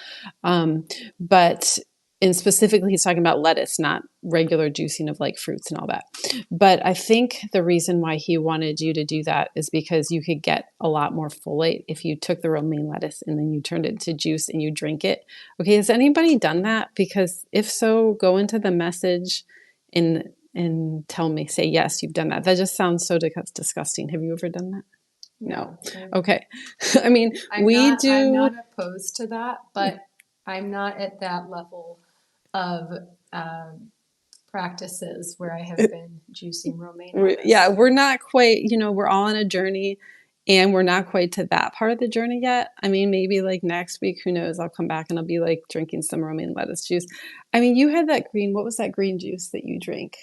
But and specifically, he's talking about lettuce, not regular juicing of like fruits and all that. But I think the reason why he wanted you to do that is because you could get a lot more folate if you took the romaine lettuce and then you turned it to juice and you drink it. Okay, has anybody done that? Because if so, go into the message and tell me, say yes, you've done that. That just sounds so disgusting. Have you ever done that? No. Okay. I mean, we I'm do. not opposed to that, but I'm not at that level of practices where I have been juicing romaine Yeah, lettuce. we're not quite, we're all on a journey and we're not quite to that part of the journey yet. I mean, maybe like next week, who knows? I'll come back and I'll be like drinking some romaine lettuce juice. I mean, you had what was that green juice that you drink?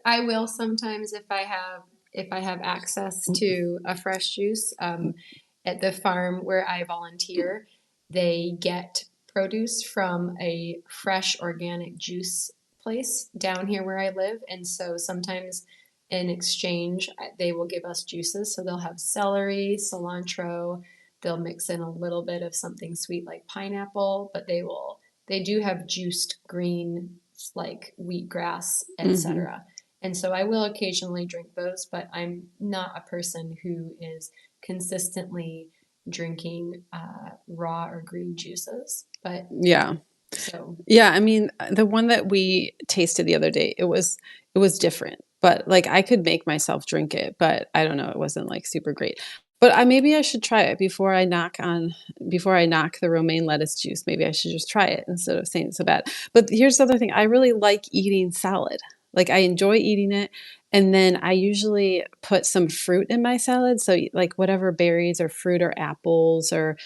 I will sometimes if I have access to a fresh juice. At the farm where I volunteer, they get produce from a fresh organic juice place down here where I live, and so sometimes in exchange they will give us juices. So they'll have celery, cilantro. They'll mix in a little bit of something sweet like pineapple, but they do have juiced green like wheatgrass, Mm-hmm. etc. And so I will occasionally drink those, but I'm not a person who is consistently drinking raw or green juices. But Yeah. so, Yeah, I mean, the one that we tasted the other day, it was different. But like I could make myself drink it, but I don't know, it wasn't like super great. But maybe I should try it before I knock the romaine lettuce juice. Maybe I should just try it instead of saying it's so bad. But here's the other thing. I really like eating salad. Like I enjoy eating it. And then I usually put some fruit in my salad. So like whatever berries or fruit or apples or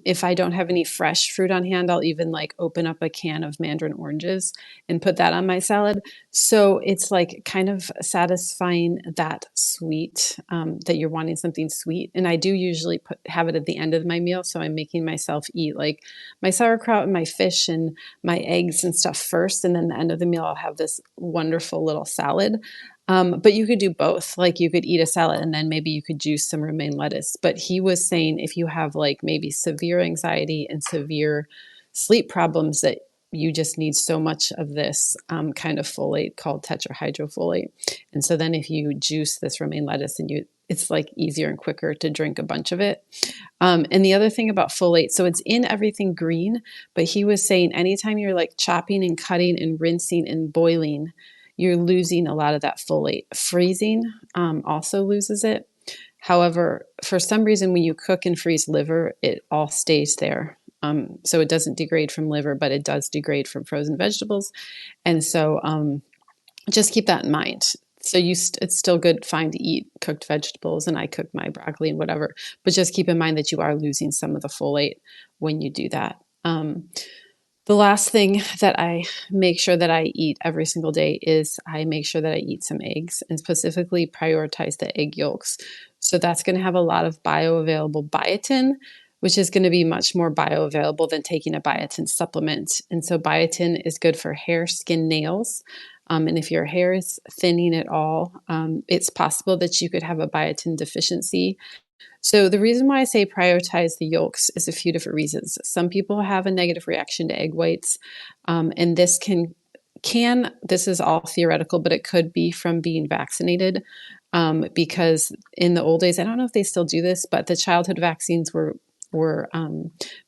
if I don't have any fresh fruit on hand, I'll even like open up a can of mandarin oranges and put that on my salad. So it's like kind of satisfying that sweet, that you're wanting something sweet. And I do usually have it at the end of my meal. So I'm making myself eat like my sauerkraut and my fish and my eggs and stuff first. And then the end of the meal, I'll have this wonderful little salad. But you could do both. Like you could eat a salad and then maybe you could juice some romaine lettuce. But he was saying if you have like maybe severe anxiety and severe sleep problems, that you just need so much of this kind of folate called tetrahydrofolate. And so then if you juice this romaine lettuce and it's like easier and quicker to drink a bunch of it. And the other thing about folate, so it's in everything green, but he was saying anytime you're like chopping and cutting and rinsing and boiling, you're losing a lot of that folate. Freezing also loses it. However, for some reason, when you cook and freeze liver, it all stays there. So it doesn't degrade from liver, but it does degrade from frozen vegetables. And so just keep that in mind. So it's still good, fine to eat cooked vegetables, and I cook my broccoli and whatever. But just keep in mind that you are losing some of the folate when you do that. The last thing that I make sure that I eat every single day is I make sure that I eat some eggs and specifically prioritize the egg yolks. So that's going to have a lot of bioavailable biotin, which is going to be much more bioavailable than taking a biotin supplement. And so biotin is good for hair, skin, nails. And if your hair is thinning at all, it's possible that you could have a biotin deficiency. So the reason why I say prioritize the yolks is a few different reasons. Some people have a negative reaction to egg whites, and this can this is all theoretical, but it could be from being vaccinated. Because in the old days, I don't know if they still do this, but the childhood vaccines were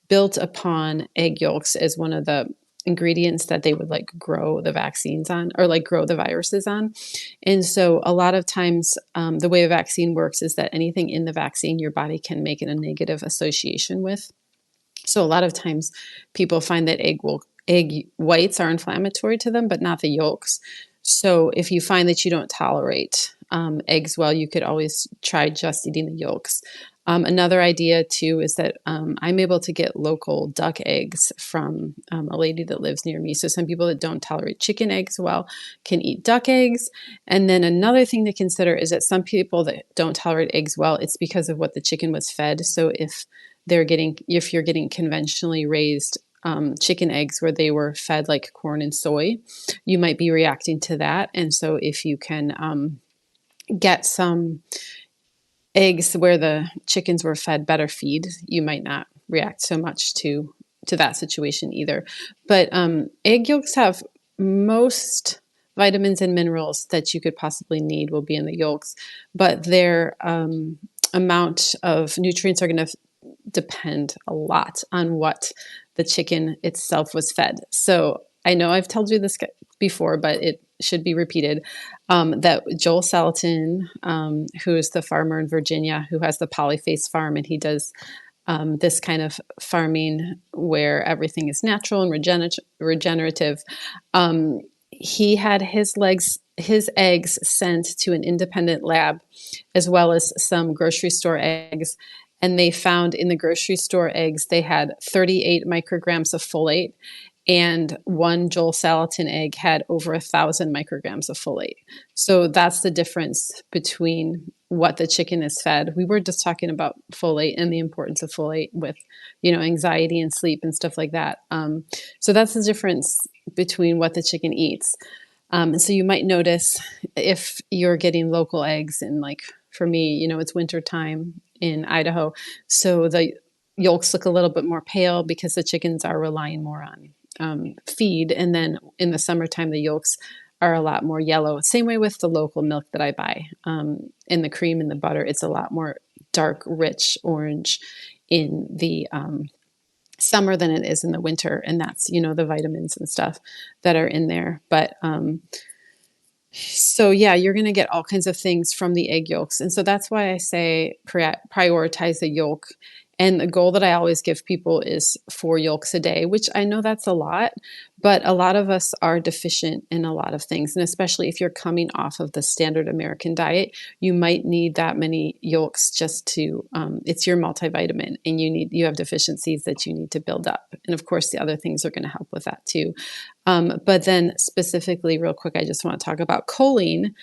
built upon egg yolks as one of the ingredients that they would like grow the vaccines on or like grow the viruses on. And so a lot of times the way a vaccine works is that anything in the vaccine your body can make it a negative association with. So a lot of times people find that egg whites are inflammatory to them, but not the yolks. So if you find that you don't tolerate eggs well, you could always try just eating the yolks. Another idea too is that I'm able to get local duck eggs from a lady that lives near me. So some people that don't tolerate chicken eggs well can eat duck eggs. And then another thing to consider is that some people that don't tolerate eggs well, it's because of what the chicken was fed. So if you're getting conventionally raised chicken eggs where they were fed like corn and soy, you might be reacting to that. And so if you can get some eggs where the chickens were fed better feed, you might not react so much to that situation either. But egg yolks have most vitamins and minerals that you could possibly need will be in the yolks, but their amount of nutrients are going to depend a lot on what the chicken itself was fed. So I know I've told you this before, but it should be repeated, that Joel Salatin, who is the farmer in Virginia who has the polyface farm, and he does this kind of farming where everything is natural and regenerative. He had his eggs sent to an independent lab, as well as some grocery store eggs. And they found in the grocery store eggs, they had 38 micrograms of folate, and one Joel Salatin egg had over 1,000 micrograms of folate. So that's the difference between what the chicken is fed. We were just talking about folate and the importance of folate with, anxiety and sleep and stuff like that. So that's the difference between what the chicken eats. And so you might notice if you're getting local eggs, and like for me, it's winter time in Idaho, so the yolks look a little bit more pale because the chickens are relying more on feed. And then in the summertime, the yolks are a lot more yellow. Same way with the local milk that I buy. In the cream and the butter, it's a lot more dark, rich orange in the summer than it is in the winter. And that's, the vitamins and stuff that are in there. But so yeah, you're going to get all kinds of things from the egg yolks. And so that's why I say prioritize the yolk. And the goal that I always give people is 4 yolks a day, which I know that's a lot, but a lot of us are deficient in a lot of things. And especially if you're coming off of the standard American diet, you might need that many yolks just to, it's your multivitamin, and you have deficiencies that you need to build up. And of course, the other things are going to help with that too. But then specifically, real quick, I just want to talk about choline,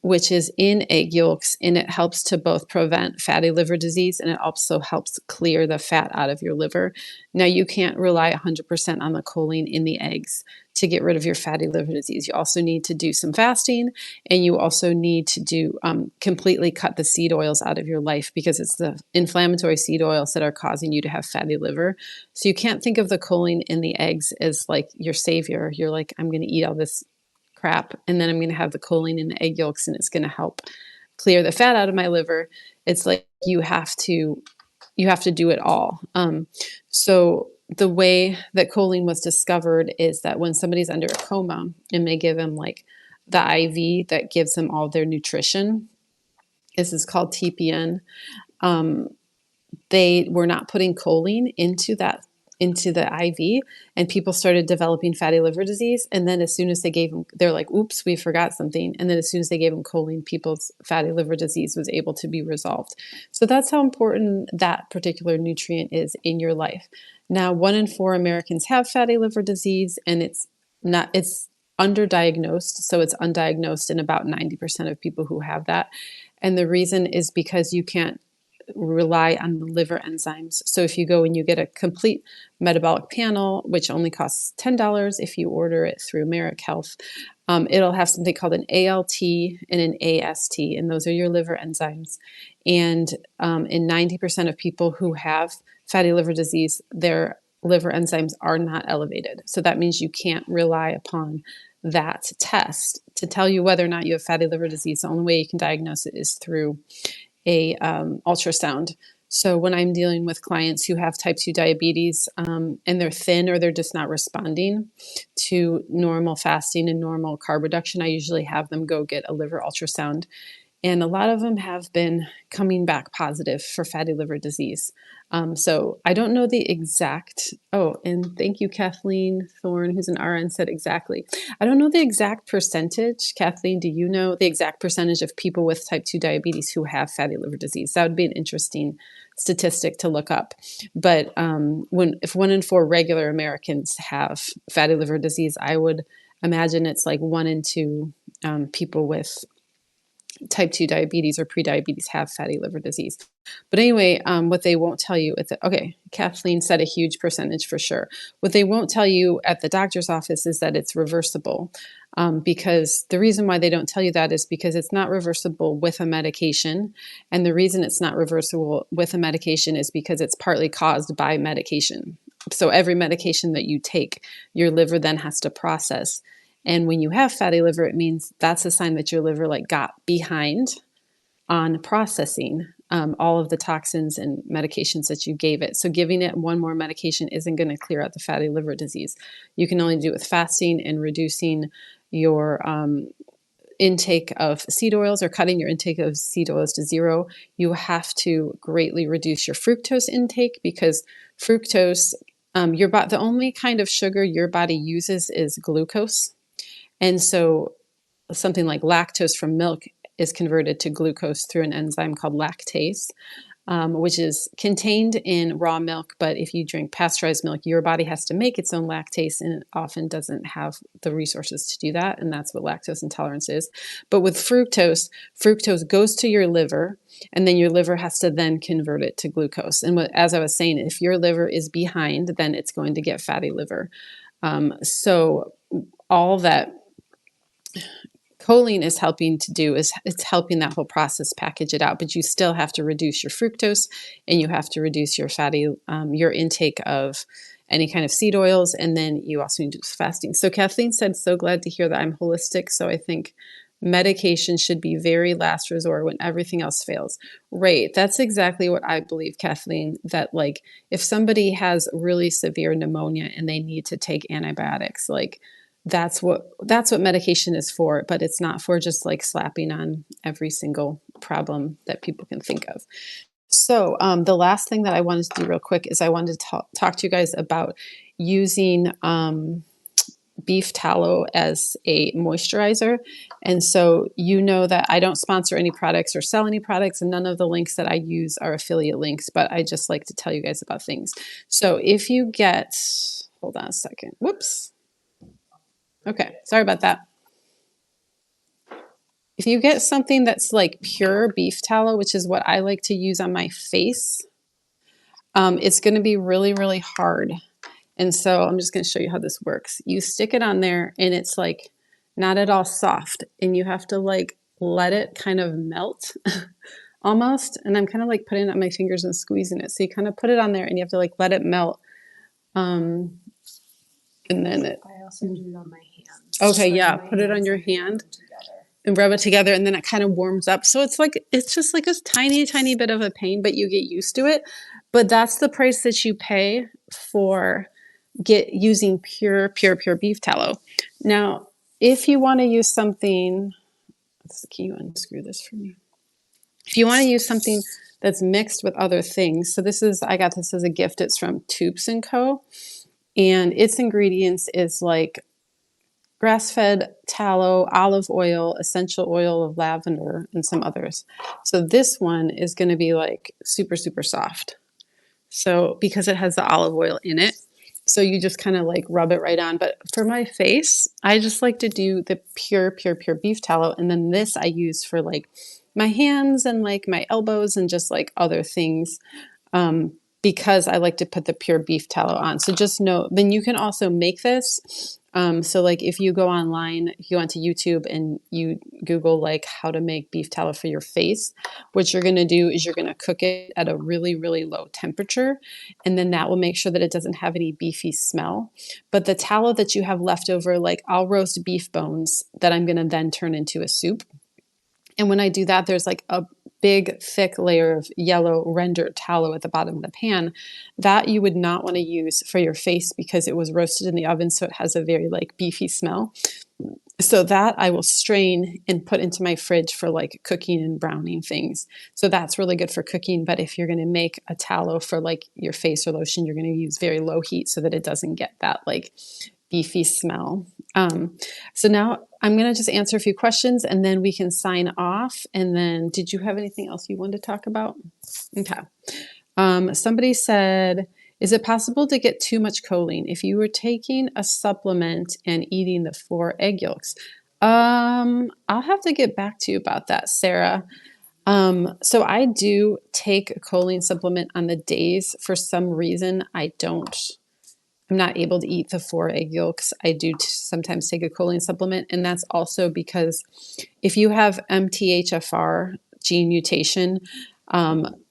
which is in egg yolks, and it helps to both prevent fatty liver disease, and it also helps clear the fat out of your liver. Now, you can't rely 100% on the choline in the eggs to get rid of your fatty liver disease. You also need to do some fasting, and you also need to do completely cut the seed oils out of your life, because it's the inflammatory seed oils that are causing you to have fatty liver. So you can't think of the choline in the eggs as like your savior. You're like, I'm going to eat all this crap, and then I'm going to have the choline in the egg yolks, and it's going to help clear the fat out of my liver. It's like you have to do it all. So the way that choline was discovered is that when somebody's under a coma and they give them like the IV that gives them all their nutrition, this is called TPN. They were not putting choline into the IV, and people started developing fatty liver disease. And then as soon as they gave them, they're like, oops, we forgot something. And then as soon as they gave them choline, people's fatty liver disease was able to be resolved. So that's how important that particular nutrient is in your life. Now, 1 in 4 Americans have fatty liver disease, and it's underdiagnosed. So it's undiagnosed in about 90% of people who have that. And the reason is because you can't rely on the liver enzymes. So if you go and you get a complete metabolic panel, which only costs $10 if you order it through Merrick Health, it'll have something called an ALT and an AST, and those are your liver enzymes. And in 90% of people who have fatty liver disease, their liver enzymes are not elevated. So that means you can't rely upon that test to tell you whether or not you have fatty liver disease. The only way you can diagnose it is through a ultrasound. So when I'm dealing with clients who have type 2 diabetes, and they're thin, or they're just not responding to normal fasting and normal carb reduction, I usually have them go get a liver ultrasound. And a lot of them have been coming back positive for fatty liver disease. So I don't know the exact, and thank you, Kathleen Thorne, who's an RN, said exactly. I don't know the exact percentage. Kathleen, do you know the exact percentage of people with type 2 diabetes who have fatty liver disease? That would be an interesting statistic to look up. But if 1 in 4 regular Americans have fatty liver disease, I would imagine it's like 1 in 2 people with type 2 diabetes or prediabetes have fatty liver disease. But anyway, what they won't tell you Kathleen said a huge percentage for sure. What they won't tell you at the doctor's office is that it's reversible, because the reason why they don't tell you that is because it's not reversible with a medication. And the reason it's not reversible with a medication is because it's partly caused by medication. So every medication that you take, your liver then has to process. And when you have fatty liver, it means that's a sign that your liver got behind on processing all of the toxins and medications that you gave it. So giving it one more medication isn't going to clear out the fatty liver disease. You can only do it with fasting and reducing your intake of seed oils, or cutting your intake of seed oils to 0. You have to greatly reduce your fructose intake, because fructose, the only kind of sugar your body uses is glucose. And so something like lactose from milk is converted to glucose through an enzyme called lactase, which is contained in raw milk. But if you drink pasteurized milk, your body has to make its own lactase, and it often doesn't have the resources to do that. And that's what lactose intolerance is. But with fructose goes to your liver, and then your liver has to then convert it to glucose. And as I was saying, if your liver is behind, then it's going to get fatty liver. So all that choline is helping to do is it's helping that whole process package it out, but you still have to reduce your fructose, and you have to reduce your your intake of any kind of seed oils, and then you also need to do fasting. So Kathleen said, so glad to hear that I'm holistic. So I think medication should be very last resort when everything else fails. Right. That's exactly what I believe, Kathleen, that like if somebody has really severe pneumonia and they need to take antibiotics, like that's what medication is for, but it's not for just like slapping on every single problem that people can think of. So the last thing that I wanted to do real quick is I wanted to talk to you guys about using beef tallow as a moisturizer. And so you know that I don't sponsor any products or sell any products, and none of the links that I use are affiliate links, but I just like to tell you guys about things. So if you get, hold on a second. Whoops. Okay, sorry about that. If you get something that's like pure beef tallow, which is what I like to use on my face, it's going to be really, really hard. And so I'm just going to show you how this works. You stick it on there and it's like not at all soft, and you have to like let it kind of melt almost. And I'm kind of like putting it on my fingers and squeezing it. So you kind of put it on there and you have to like let it melt. And then I also do it on my hands. Okay, yeah, put it on your hand and rub it together, and then it kind of warms up. So it's just like a tiny, tiny bit of a pain, but you get used to it. But that's the price that you pay for using pure beef tallow. Now, if you want to use something, can you unscrew this for me? If you want to use something that's mixed with other things, so I got this as a gift. It's from Toops & Co. And its ingredients is like grass-fed tallow, olive oil, essential oil of lavender, and some others. So this one is going to be like super, super soft. So because it has the olive oil in it, so you just kind of like rub it right on. But for my face, I just like to do the pure beef tallow. And then this I use for like my hands and like my elbows and just like other things. Because I like to put the pure beef tallow on. So just know, then you can also make this. So like if you go online, you go onto YouTube and you Google like how to make beef tallow for your face, what you're going to do is you're going to cook it at a really, really low temperature. And then that will make sure that it doesn't have any beefy smell. But the tallow that you have left over, like I'll roast beef bones that I'm going to then turn into a soup. And when I do that, there's like a big thick layer of yellow rendered tallow at the bottom of the pan that you would not want to use for your face because it was roasted in the oven, so it has a very like beefy smell. So that I will strain and put into my fridge for like cooking and browning things. So that's really good for cooking. But if you're going to make a tallow for like your face or lotion, you're going to use very low heat so that it doesn't get that like beefy smell. So now I'm going to just answer a few questions and then we can sign off. And then did you have anything else you wanted to talk about? Okay. Somebody said, is it possible to get too much choline if you were taking a supplement and eating the 4 egg yolks? I'll have to get back to you about that, Sarah. So I do take a choline supplement on the days. For some reason, I'm not able to eat the 4 egg yolks. I do sometimes take a choline supplement, and that's also because if you have MTHFR gene mutation,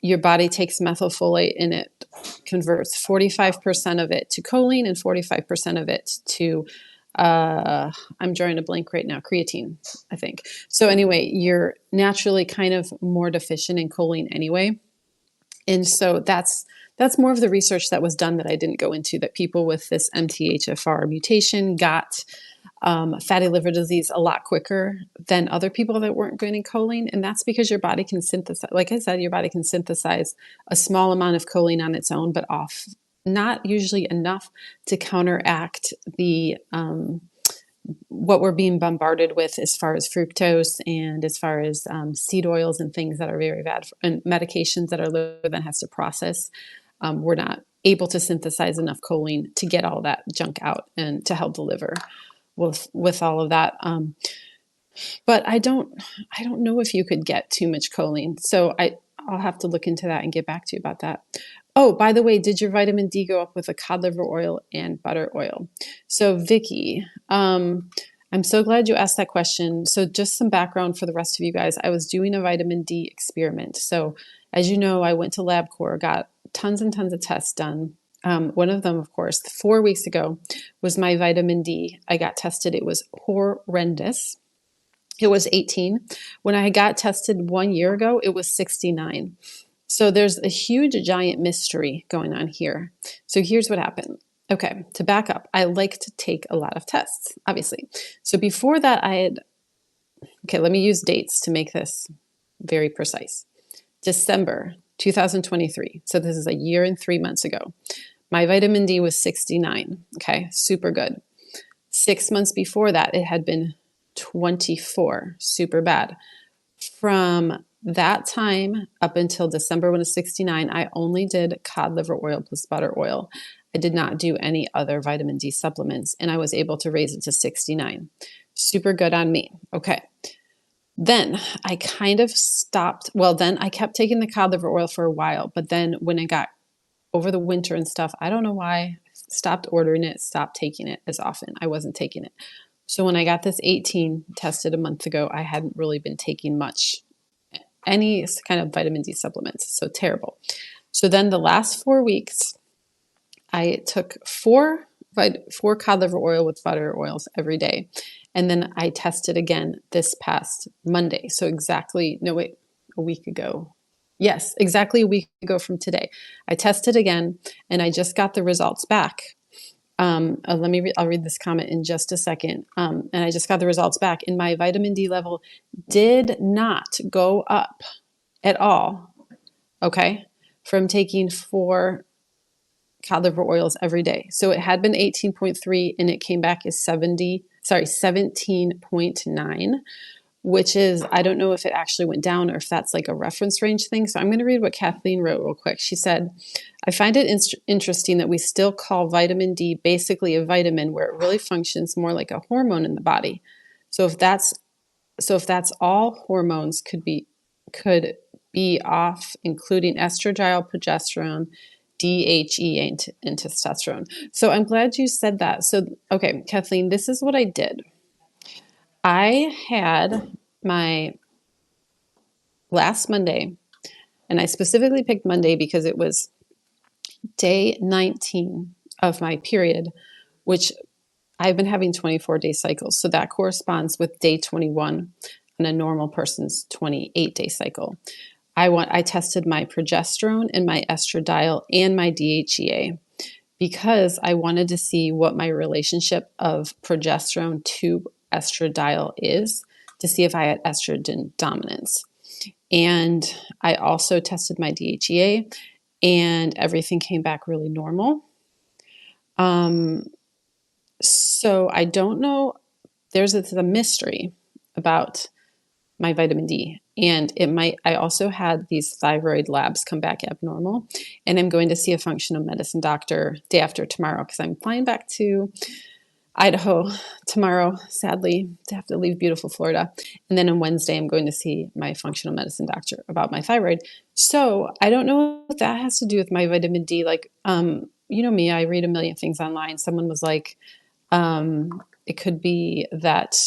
your body takes methylfolate and it converts 45% of it to choline and 45% of it to, I'm drawing a blank right now, creatine, I think. So anyway, you're naturally kind of more deficient in choline anyway. And so that's more of the research that was done that I didn't go into, that people with this MTHFR mutation got fatty liver disease a lot quicker than other people that weren't getting choline. And that's because your body can synthesize, like I said, your body can synthesize a small amount of choline on its own, but not usually enough to counteract the what we're being bombarded with as far as fructose and as far as seed oils and things that are very bad and medications that our liver then has to process. We're not able to synthesize enough choline to get all that junk out and to help the liver with all of that. But I don't know if you could get too much choline. So I'll have to look into that and get back to you about that. Oh, by the way, did your vitamin D go up with a cod liver oil and butter oil? So Vicky, I'm so glad you asked that question. So just some background for the rest of you guys. I was doing a vitamin D experiment. So as you know, I went to LabCorp, got tons and tons of tests done. One of them, of course, 4 weeks ago was my vitamin D. I got tested. It was horrendous. It was 18. When I got tested 1 year ago, it was 69. So there's a huge giant mystery going on here. So here's what happened. Okay, to back up, I like to take a lot of tests, obviously. So before that, okay, let me use dates to make this very precise. December 2023. So this is a year and 3 months ago. My vitamin D was 69. Okay, super good. 6 months before that, it had been 24, super bad. From that time up until December when it was 69, I only did cod liver oil plus butter oil. I did not do any other vitamin D supplements, and I was able to raise it to 69. Super good on me. Okay. Then I kind of stopped. Well, then I kept taking the cod liver oil for a while, but then when it got over the winter and stuff, I don't know why, I stopped ordering it, stopped taking it as often. I wasn't taking it. So when I got this 18 tested a month ago, I hadn't really been taking much, any kind of vitamin D supplements. So terrible. So then the last 4 weeks, I took four cod liver oil with butter oils every day. And then I tested again this past Monday. So a week ago. Yes, exactly a week ago from today. I tested again and I just got the results back. I'll read this comment in just a second. And I just got the results back, and my vitamin D level did not go up at all. Okay. From taking 4 cod liver oils every day. So it had been 18.3 and it came back as 17.9, which is, I don't know if it actually went down or if that's like a reference range thing. So I'm going to read what Kathleen wrote real quick. She said, I find it interesting that we still call vitamin D basically a vitamin where it really functions more like a hormone in the body. So if that's all hormones could be off, including estradiol, progesterone, DHE, and testosterone. So I'm glad you said that. So, okay, Kathleen, this is what I did. I had my last Monday, and I specifically picked Monday because it was day 19 of my period, which I've been having 24-day cycles. So that corresponds with day 21 on a normal person's 28-day cycle. I tested my progesterone and my estradiol and my DHEA because I wanted to see what my relationship of progesterone to estradiol is, to see if I had estrogen dominance. And I also tested my DHEA and everything came back really normal. So I don't know, there's a mystery about my vitamin D. And I also had these thyroid labs come back abnormal. And I'm going to see a functional medicine doctor day after tomorrow because I'm flying back to Idaho tomorrow, sadly, to have to leave beautiful Florida. And then on Wednesday, I'm going to see my functional medicine doctor about my thyroid. So I don't know what that has to do with my vitamin D. Like, you know me, I read a million things online. Someone was like, it could be that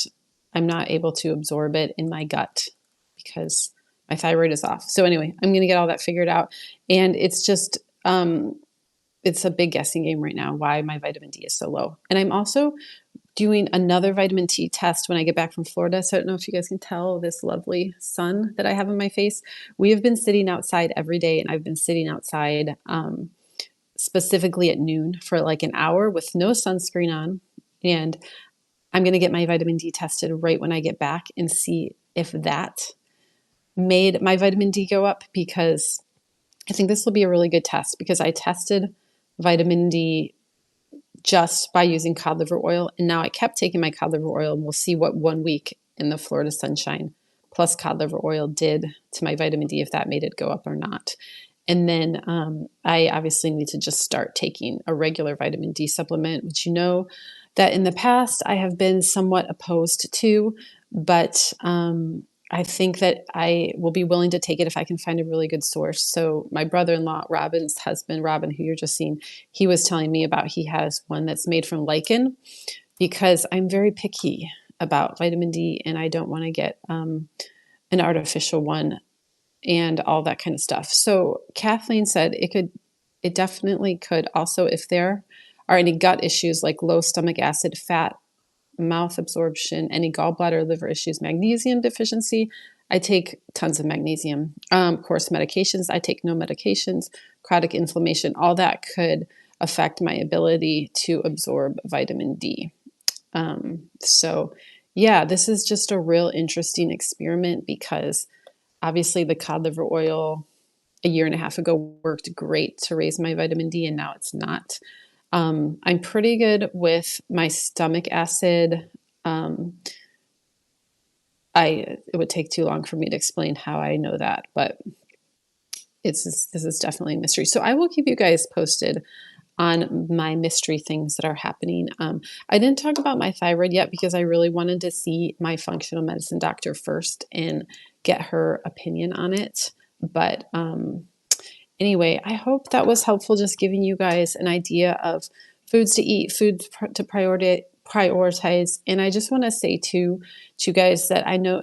I'm not able to absorb it in my gut because my thyroid is off. So anyway, I'm going to get all that figured out. And it's just, it's a big guessing game right now why my vitamin D is so low. And I'm also doing another vitamin T test when I get back from Florida. So I don't know if you guys can tell this lovely sun that I have on my face. We have been sitting outside every day, and I've been sitting outside specifically at noon for like an hour with no sunscreen on. And I'm going to get my vitamin D tested right when I get back and see if that made my vitamin D go up, because I think this will be a really good test because I tested vitamin D just by using cod liver oil. And now I kept taking my cod liver oil, and we'll see what 1 week in the Florida sunshine plus cod liver oil did to my vitamin D, if that made it go up or not. And then I obviously need to just start taking a regular vitamin D supplement, which you know that in the past I have been somewhat opposed to, but I think that I will be willing to take it if I can find a really good source. So my brother-in-law, Robyn's husband, Robyn, who you're just seeing, he was telling me about, he has one that's made from lichen, because I'm very picky about vitamin D and I don't want to get an artificial one and all that kind of stuff. So Kathleen said it definitely could also, if there are any gut issues like low stomach acid, fat mouth absorption, any gallbladder, liver issues, magnesium deficiency, I take tons of magnesium. Of course, medications, I take no medications, chronic inflammation, all that could affect my ability to absorb vitamin D. So, yeah, this is just a real interesting experiment because obviously the cod liver oil a year and a half ago worked great to raise my vitamin D, and now it's not. I'm pretty good with my stomach acid. Um, it would take too long for me to explain how I know that, but this is definitely a mystery. So I will keep you guys posted on my mystery things that are happening. I didn't talk about my thyroid yet because I really wanted to see my functional medicine doctor first and get her opinion on it. But anyway, I hope that was helpful, just giving you guys an idea of foods to eat, foods to prioritize. And I just want to say to you guys that I know,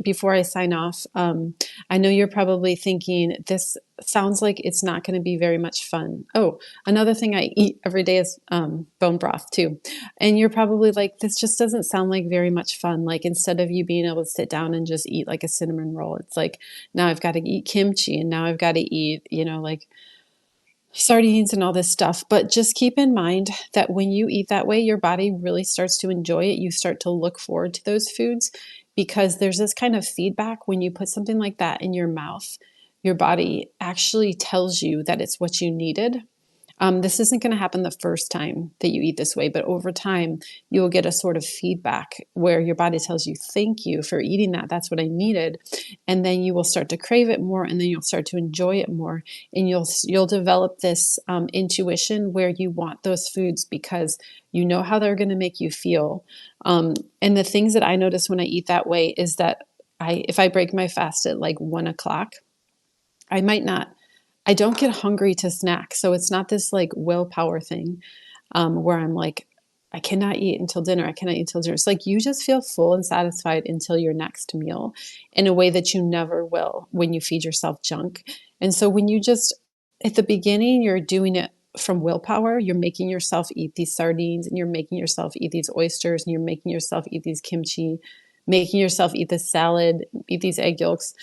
before I sign off, I know you're probably thinking this sounds like it's not going to be very much fun. Oh, another thing I eat every day is bone broth too. And you're probably like, this just doesn't sound like very much fun. Like, instead of you being able to sit down and just eat like a cinnamon roll, it's like, now I've got to eat kimchi, and now I've got to eat, like sardines and all this stuff. But just keep in mind that when you eat that way, your body really starts to enjoy it. You start to look forward to those foods because there's this kind of feedback when you put something like that in your mouth. Your body actually tells you that it's what you needed. This isn't going to happen the first time that you eat this way, but over time, you will get a sort of feedback where your body tells you, thank you for eating that. That's what I needed. And then you will start to crave it more, and then you'll start to enjoy it more. And you'll develop this intuition where you want those foods because you know how they're going to make you feel. And the things that I notice when I eat that way is that if I break my fast at like 1 o'clock, I don't get hungry to snack. So it's not this like willpower thing where I'm like, I cannot eat until dinner. I cannot eat until dinner. It's like you just feel full and satisfied until your next meal in a way that you never will when you feed yourself junk. And so when you just, at the beginning, you're doing it from willpower, you're making yourself eat these sardines, and you're making yourself eat these oysters, and you're making yourself eat these kimchi, making yourself eat this salad, eat these egg yolks.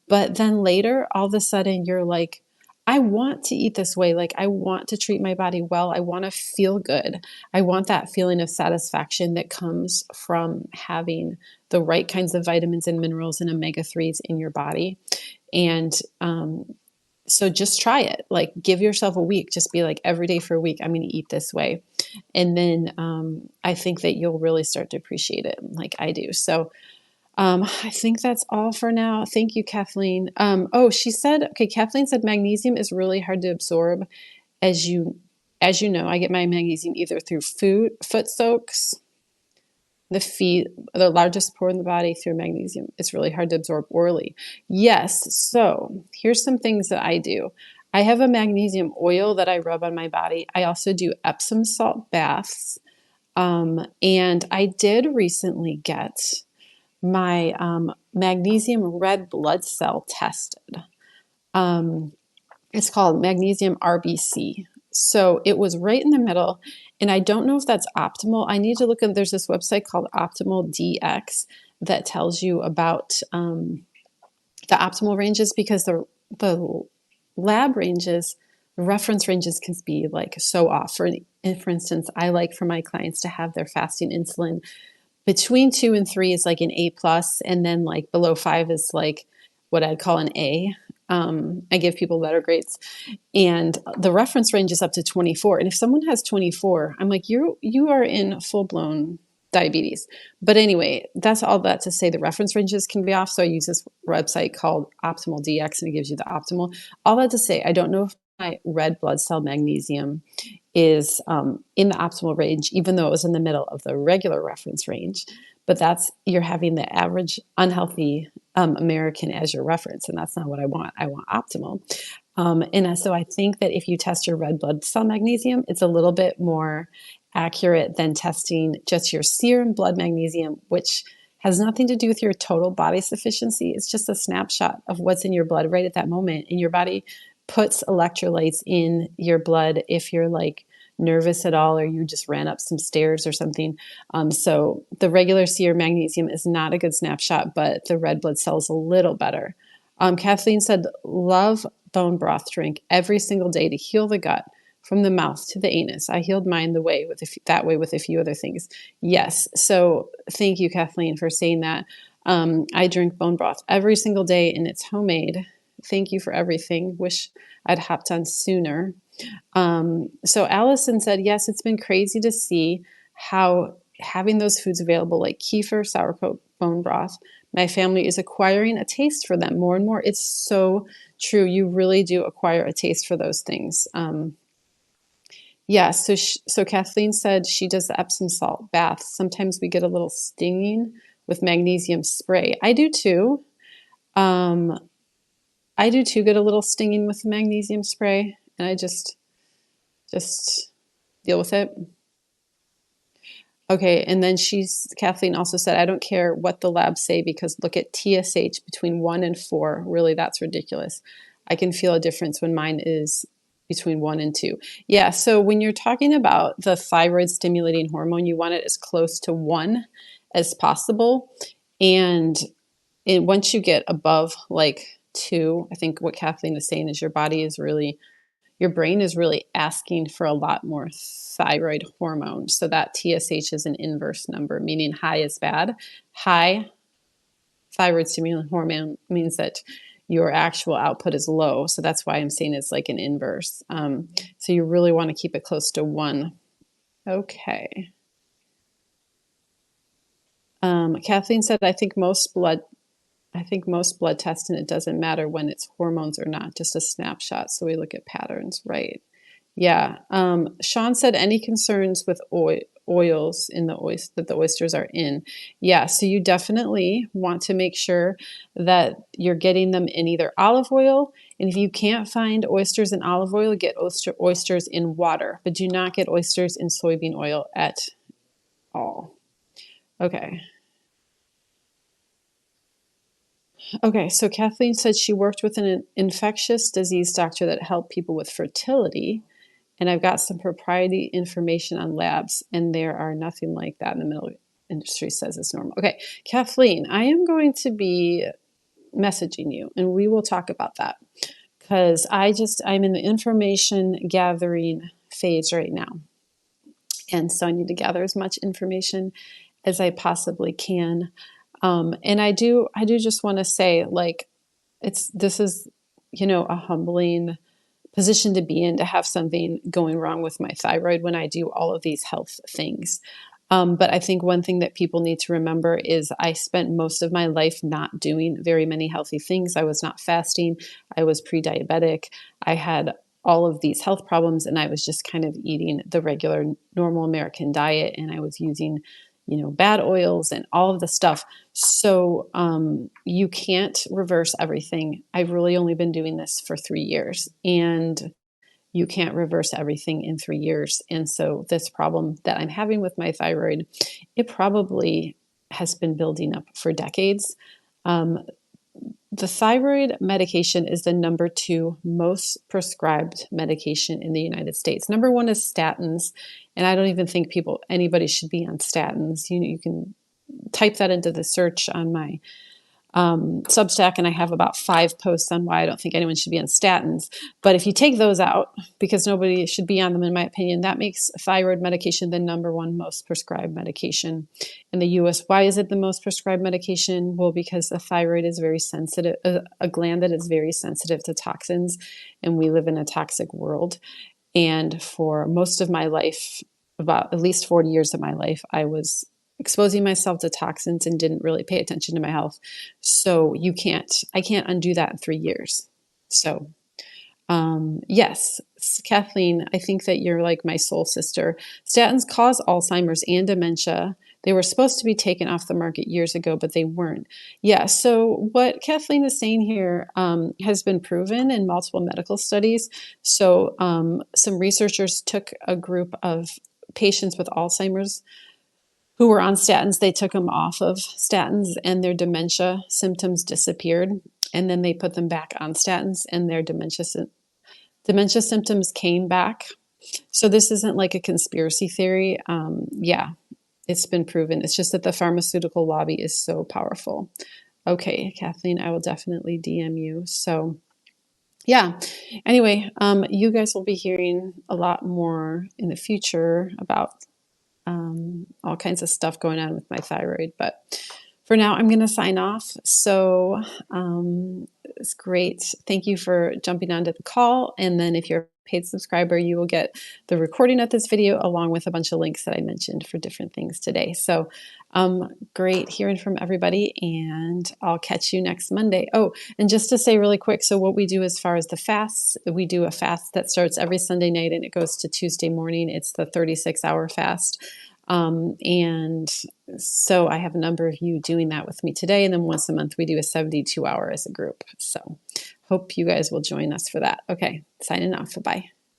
But then later, all of a sudden, you're like, I want to eat this way. Like, I want to treat my body well. I want to feel good. I want that feeling of satisfaction that comes from having the right kinds of vitamins and minerals and omega-3s in your body. And so just try it. Like, give yourself a week. Just be like, every day for a week, I'm going to eat this way. And then I think that you'll really start to appreciate it like I do. So I think that's all for now. Thank you, Kathleen. Kathleen said magnesium is really hard to absorb. As you, as you know, I get my magnesium either through foot soaks, the feet, the largest pore in the body, through magnesium. It's really hard to absorb orally. Yes. So here's some things that I do. I have a magnesium oil that I rub on my body. I also do Epsom salt baths. And I did recently get my magnesium red blood cell tested. It's called magnesium RBC. So it was right in the middle, and I don't know if that's optimal. I need to look at, there's this website called Optimal DX that tells you about the optimal ranges, because the lab ranges, the reference ranges can be like so off. For instance, I like for my clients to have their fasting insulin between 2 and 3 is like an A plus, and then like below 5 is like what I'd call an A. I give people letter grades, and the reference range is up to 24. And if someone has 24, I'm like, you are in full blown diabetes. But anyway, that's all that to say the reference ranges can be off. So I use this website called Optimal DX, and it gives you the optimal. All that to say, I don't know if my red blood cell magnesium is in the optimal range, even though it was in the middle of the regular reference range. But you're having the average unhealthy American as your reference, and that's not what I want. I want optimal. And so I think that if you test your red blood cell magnesium, it's a little bit more accurate than testing just your serum blood magnesium, which has nothing to do with your total body sufficiency. It's just a snapshot of what's in your blood right at that moment. And your body puts electrolytes in your blood if you're like nervous at all, or you just ran up some stairs or something. So the regular serum magnesium is not a good snapshot, but the red blood cells a little better. Kathleen said, love bone broth drink every single day to heal the gut from the mouth to the anus. I healed mine that way with a few other things. Yes. So thank you, Kathleen, for saying that. I drink bone broth every single day and it's homemade. Thank you for everything. Wish I'd hopped on sooner. So Allison said, yes, it's been crazy to see how having those foods available like kefir, sauerkraut, bone broth, my family is acquiring a taste for them more and more. It's so true. You really do acquire a taste for those things. Yeah, so Kathleen said she does the Epsom salt bath. Sometimes we get a little stinging with magnesium spray. I do too. Um, I do too get a little stinging with the magnesium spray, and I just deal with it. Okay, and then Kathleen also said, I don't care what the labs say because look at TSH between 1 and 4. Really, that's ridiculous. I can feel a difference when mine is between 1 and 2. Yeah, so when you're talking about the thyroid stimulating hormone, you want it as close to 1 as possible. And once you get above like 2, I think what Kathleen is saying is your brain is really asking for a lot more thyroid hormone. So that TSH is an inverse number, meaning high is bad. High thyroid stimulating hormone means that your actual output is low. So that's why I'm saying it's like an inverse. So you really want to keep it close to 1. Okay. Kathleen said, I think most blood tests, and it doesn't matter when it's hormones or not, just a snapshot. So we look at patterns, right? Yeah. Sean said, any concerns with oils in that the oysters are in? Yeah. So you definitely want to make sure that you're getting them in either olive oil. And if you can't find oysters in olive oil, get oysters in water, but do not get oysters in soybean oil at all. Okay. Okay, so Kathleen said she worked with an infectious disease doctor that helped people with fertility, and I've got some proprietary information on labs, and there are nothing like that in the middle industry says it's normal. Okay, Kathleen, I am going to be messaging you, and we will talk about that because I'm in the information gathering phase right now, and so I need to gather as much information as I possibly can. And I do just want to say, like, this is, a humbling position to be in, to have something going wrong with my thyroid when I do all of these health things. But I think one thing that people need to remember is I spent most of my life not doing very many healthy things. I was not fasting. I was pre-diabetic. I had all of these health problems, and I was just kind of eating the regular, normal American diet, and I was using bad oils and all of the stuff. So you can't reverse everything. I've really only been doing this for 3 years, and you can't reverse everything in 3 years. And so this problem that I'm having with my thyroid, it probably has been building up for decades. The thyroid medication is the number 2 most prescribed medication in the United States. Number 1 is statins, and I don't even think anybody should be on statins. You can type that into the search on my Substack, and I have about 5 posts on why I don't think anyone should be on statins. But if you take those out, because nobody should be on them, in my opinion, that makes thyroid medication the number 1 most prescribed medication in the U.S. Why is it the most prescribed medication? Well, because the thyroid is very sensitive, a gland that is very sensitive to toxins, and we live in a toxic world. And for most of my life, about at least 40 years of my life, I was exposing myself to toxins and didn't really pay attention to my health. So I can't undo that in 3 years. So, yes, Kathleen, I think that you're like my soul sister. Statins cause Alzheimer's and dementia. They were supposed to be taken off the market years ago, but they weren't. Yeah, so what Kathleen is saying here has been proven in multiple medical studies. So some researchers took a group of patients with Alzheimer's who were on statins. They took them off of statins and their dementia symptoms disappeared. And then they put them back on statins and their dementia symptoms came back. So this isn't like a conspiracy theory. Yeah, it's been proven. It's just that the pharmaceutical lobby is so powerful. Okay, Kathleen, I will definitely DM you. So yeah, anyway, you guys will be hearing a lot more in the future about all kinds of stuff going on with my thyroid. But for now, I'm going to sign off. So it's great. Thank you for jumping onto the call. And then if you're a paid subscriber, you will get the recording of this video along with a bunch of links that I mentioned for different things today. So great hearing from everybody, and I'll catch you next Monday. Oh, and just to say really quick, so what we do as far as the fasts, we do a fast that starts every Sunday night and it goes to Tuesday morning. It's the 36-hour fast. And so I have a number of you doing that with me today. And then once a month, we do a 72-hour as a group. So hope you guys will join us for that. Okay, signing off. Bye-bye.